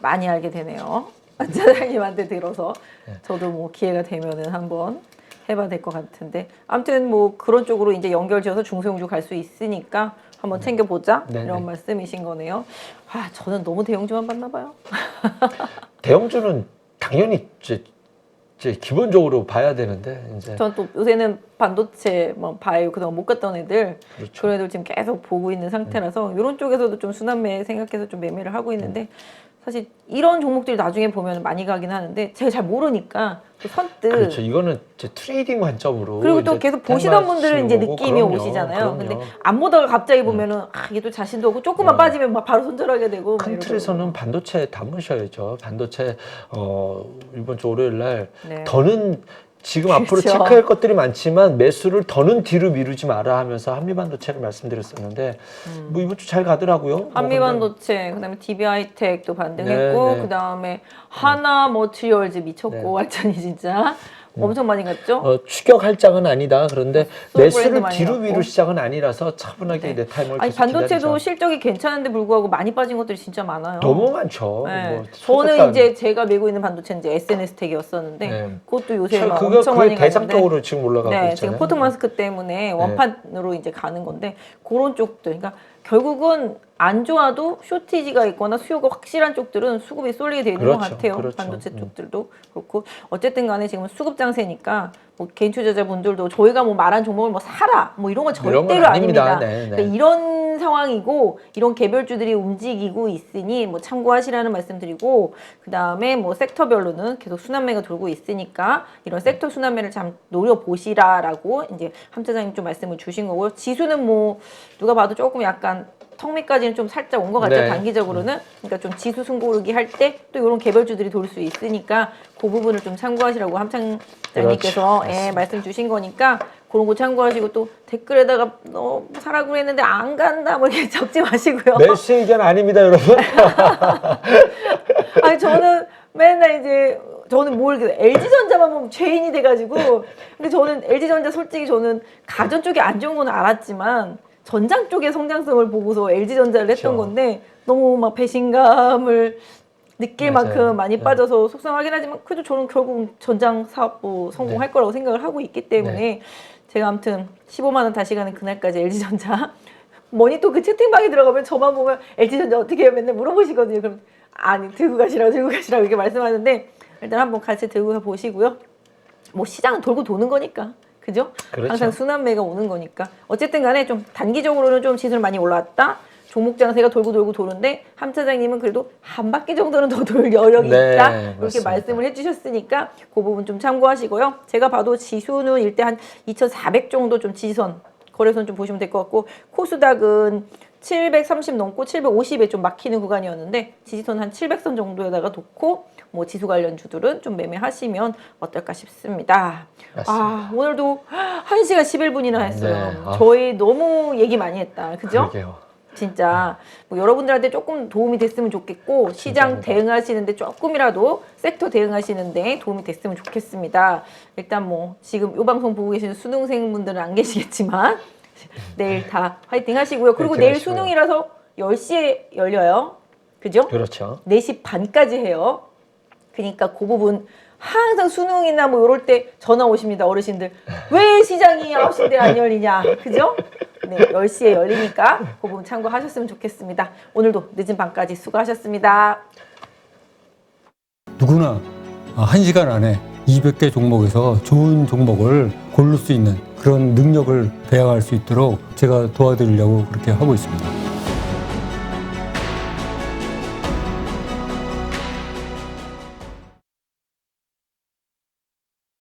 많이 알게 되네요. 차장님한테 들어서 저도 뭐 기회가 되면은 한번 해봐야 될 것 같은데 아무튼 뭐 그런 쪽으로 이제 연결지어서 중소형주 갈 수 있으니까 한번 챙겨보자 네, 이런 네. 말씀이신 거네요. 저는 너무 대형주만 봤나 봐요. 대형주는 당연히 이제 기본적으로 봐야 되는데 이제 저는 또 요새는 반도체, 뭐 바이오 그동안 못 갔던 애들 그렇죠. 그런 애들 지금 계속 보고 있는 상태라서 이런 쪽에서도 좀 순환매 생각해서 좀 매매를 하고 있는데 사실 이런 종목들이 나중에 보면 많이 가긴 하는데 제가 잘 모르니까 또 선뜻 그렇죠. 이거는 이제 트레이딩 관점으로 그리고 또 이제 계속 보시던 분들은 이제 거고, 느낌이 그럼요. 오시잖아요. 그럼요. 근데 안 보다가 갑자기 보면은 이게 또 자신도 없고 조금만 빠지면 막 바로 손절하게 되고 막 큰 이러더라고요. 틀에서는 반도체 담으셔야죠. 반도체 이번 주 월요일 날 네. 더는 지금 앞으로 그렇죠. 체크할 것들이 많지만 매수를 더는 뒤로 미루지 마라 하면서 한미반도체를 말씀드렸었는데 뭐 이번 주 잘 가더라고요. 뭐 한미반도체, 그다음에 DB하이텍도 반등했고, 네, 네. 그다음에 하나머티리얼즈 미쳤고 네. 완전히 진짜 엄청 많이 갔죠. 추격할 장은 아니다. 그런데 솔 매수를 브랜드 많이 뒤로 갔고. 미룰 시장은 아니라서 차분하게 네. 내 타임을 아니 계속 반도체도 기다리자. 실적이 괜찮은데 불구하고 많이 빠진 것들이 진짜 많아요. 너무 많죠. 네. 뭐 저는 소속단- 이제 제가 메고 있는 반도체는 이제 SNS-텍이었었는데 네. 그것도 요새 막 그거 엄청 많이 가는데 대장적으로 지금 올라가고 네, 있잖아요. 지금 포토마스크 때문에 원판으로 이제 가는 건데 그런 쪽들, 그러니까 결국은 안 좋아도 쇼티지가 있거나 수요가 확실한 쪽들은 수급이 쏠리게 되는 것 그렇죠, 같아요. 그렇죠. 반도체 쪽들도 그렇고 어쨌든 간에 지금 수급 장세니까 뭐 개인 투자자분들도 저희가 뭐 말한 종목을 뭐 사라 뭐 이런 건 이런 건 절대로 아닙니다. 아닙니다. 네, 네. 그러니까 이런 상황이고 이런 개별주들이 움직이고 있으니 뭐 참고하시라는 말씀드리고 그 다음에 뭐 섹터별로는 계속 순환매가 돌고 있으니까 이런 섹터 순환매를 참 노려보시라라고 이제 함 차장님 좀 말씀을 주신 거고요. 지수는 뭐 누가 봐도 조금 약간 턱 밑까지는 좀 살짝 온 것 같죠. 네. 단기적으로는. 그러니까 좀 지수 승고르기 할 때 또 이런 개별주들이 돌 수 있으니까 그 부분을 좀 참고하시라고 함창장님께서 그렇죠. 예, 말씀 주신 거니까 그런 거 참고하시고 또 댓글에다가 너 사라고 했는데 안 간다 뭐 이렇게 적지 마시고요. 매수 의견 아닙니다, 여러분. 아니 저는 맨날 이제 저는 뭘 LG전자만 보면 죄인이 돼가지고 근데 저는 LG전자 솔직히 저는 가전 쪽이 안 좋은 건 알았지만 전장 쪽의 성장성을 보고서 LG전자를 했던 그렇죠. 건데 너무 막 배신감을 느낄 맞아요. 만큼 많이 네. 빠져서 속상하긴 하지만 그래도 저는 결국 전장 사업부 성공할 거라고 생각을 하고 있기 때문에 제가 아무튼 15만 원 다시 가는 그날까지 LG전자 머니또 그 채팅방에 들어가면 저만 보면 LG전자 어떻게 해요? 맨날 물어보시거든요. 그럼 아니 들고 가시라고 이렇게 말씀하는데 일단 한번 같이 들고 보시고요. 뭐 시장은 돌고 도는 거니까. 그죠? 그렇죠. 항상 순환매가 오는 거니까. 어쨌든 간에 좀 단기적으로는 좀 지수를 많이 올라왔다. 종목 장세가 돌고 도는데 함 차장님은 그래도 한 바퀴 정도는 더 돌 여력이 네, 있다. 이렇게 맞습니다. 말씀을 해주셨으니까 그 부분 좀 참고하시고요. 제가 봐도 지수는 일대 한 2,400 정도 좀 지지선 거래선 좀 보시면 될 것 같고 코스닥은 730 넘고 750에 좀 막히는 구간이었는데 지지선 한 700선 정도에다가 놓고 뭐 지수 관련 주들은 좀 매매하시면 어떨까 싶습니다. 맞습니다. 오늘도 1시간 11분이나 했어요. 네. 저희 너무 얘기 많이 했다. 그죠? 그러게요. 진짜 뭐 여러분들한테 조금 도움이 됐으면 좋겠고 시장 진짜입니다. 대응하시는데 조금이라도 섹터 대응하시는데 도움이 됐으면 좋겠습니다. 일단 뭐 지금 이 방송 보고 계시는 수능생분들은 안 계시겠지만 내일 다 화이팅 하시고요. 그리고 화이팅 내일 하시고요. 수능이라서 10시에 열려요. 그죠? 그렇죠. 4시 반까지 해요. 그러니까 그 부분 항상 수능이나 뭐 이럴 때 전화 오십니다. 어르신들. 왜 시장이 9시인데 안 열리냐. 그죠? 네, 10시에 열리니까 그 부분 참고하셨으면 좋겠습니다. 오늘도 늦은 밤까지 수고하셨습니다. 누구나 1시간 안에 200개 종목에서 좋은 종목을 고를 수 있는 그런 능력을 배양할 수 있도록 제가 도와드리려고 그렇게 하고 있습니다.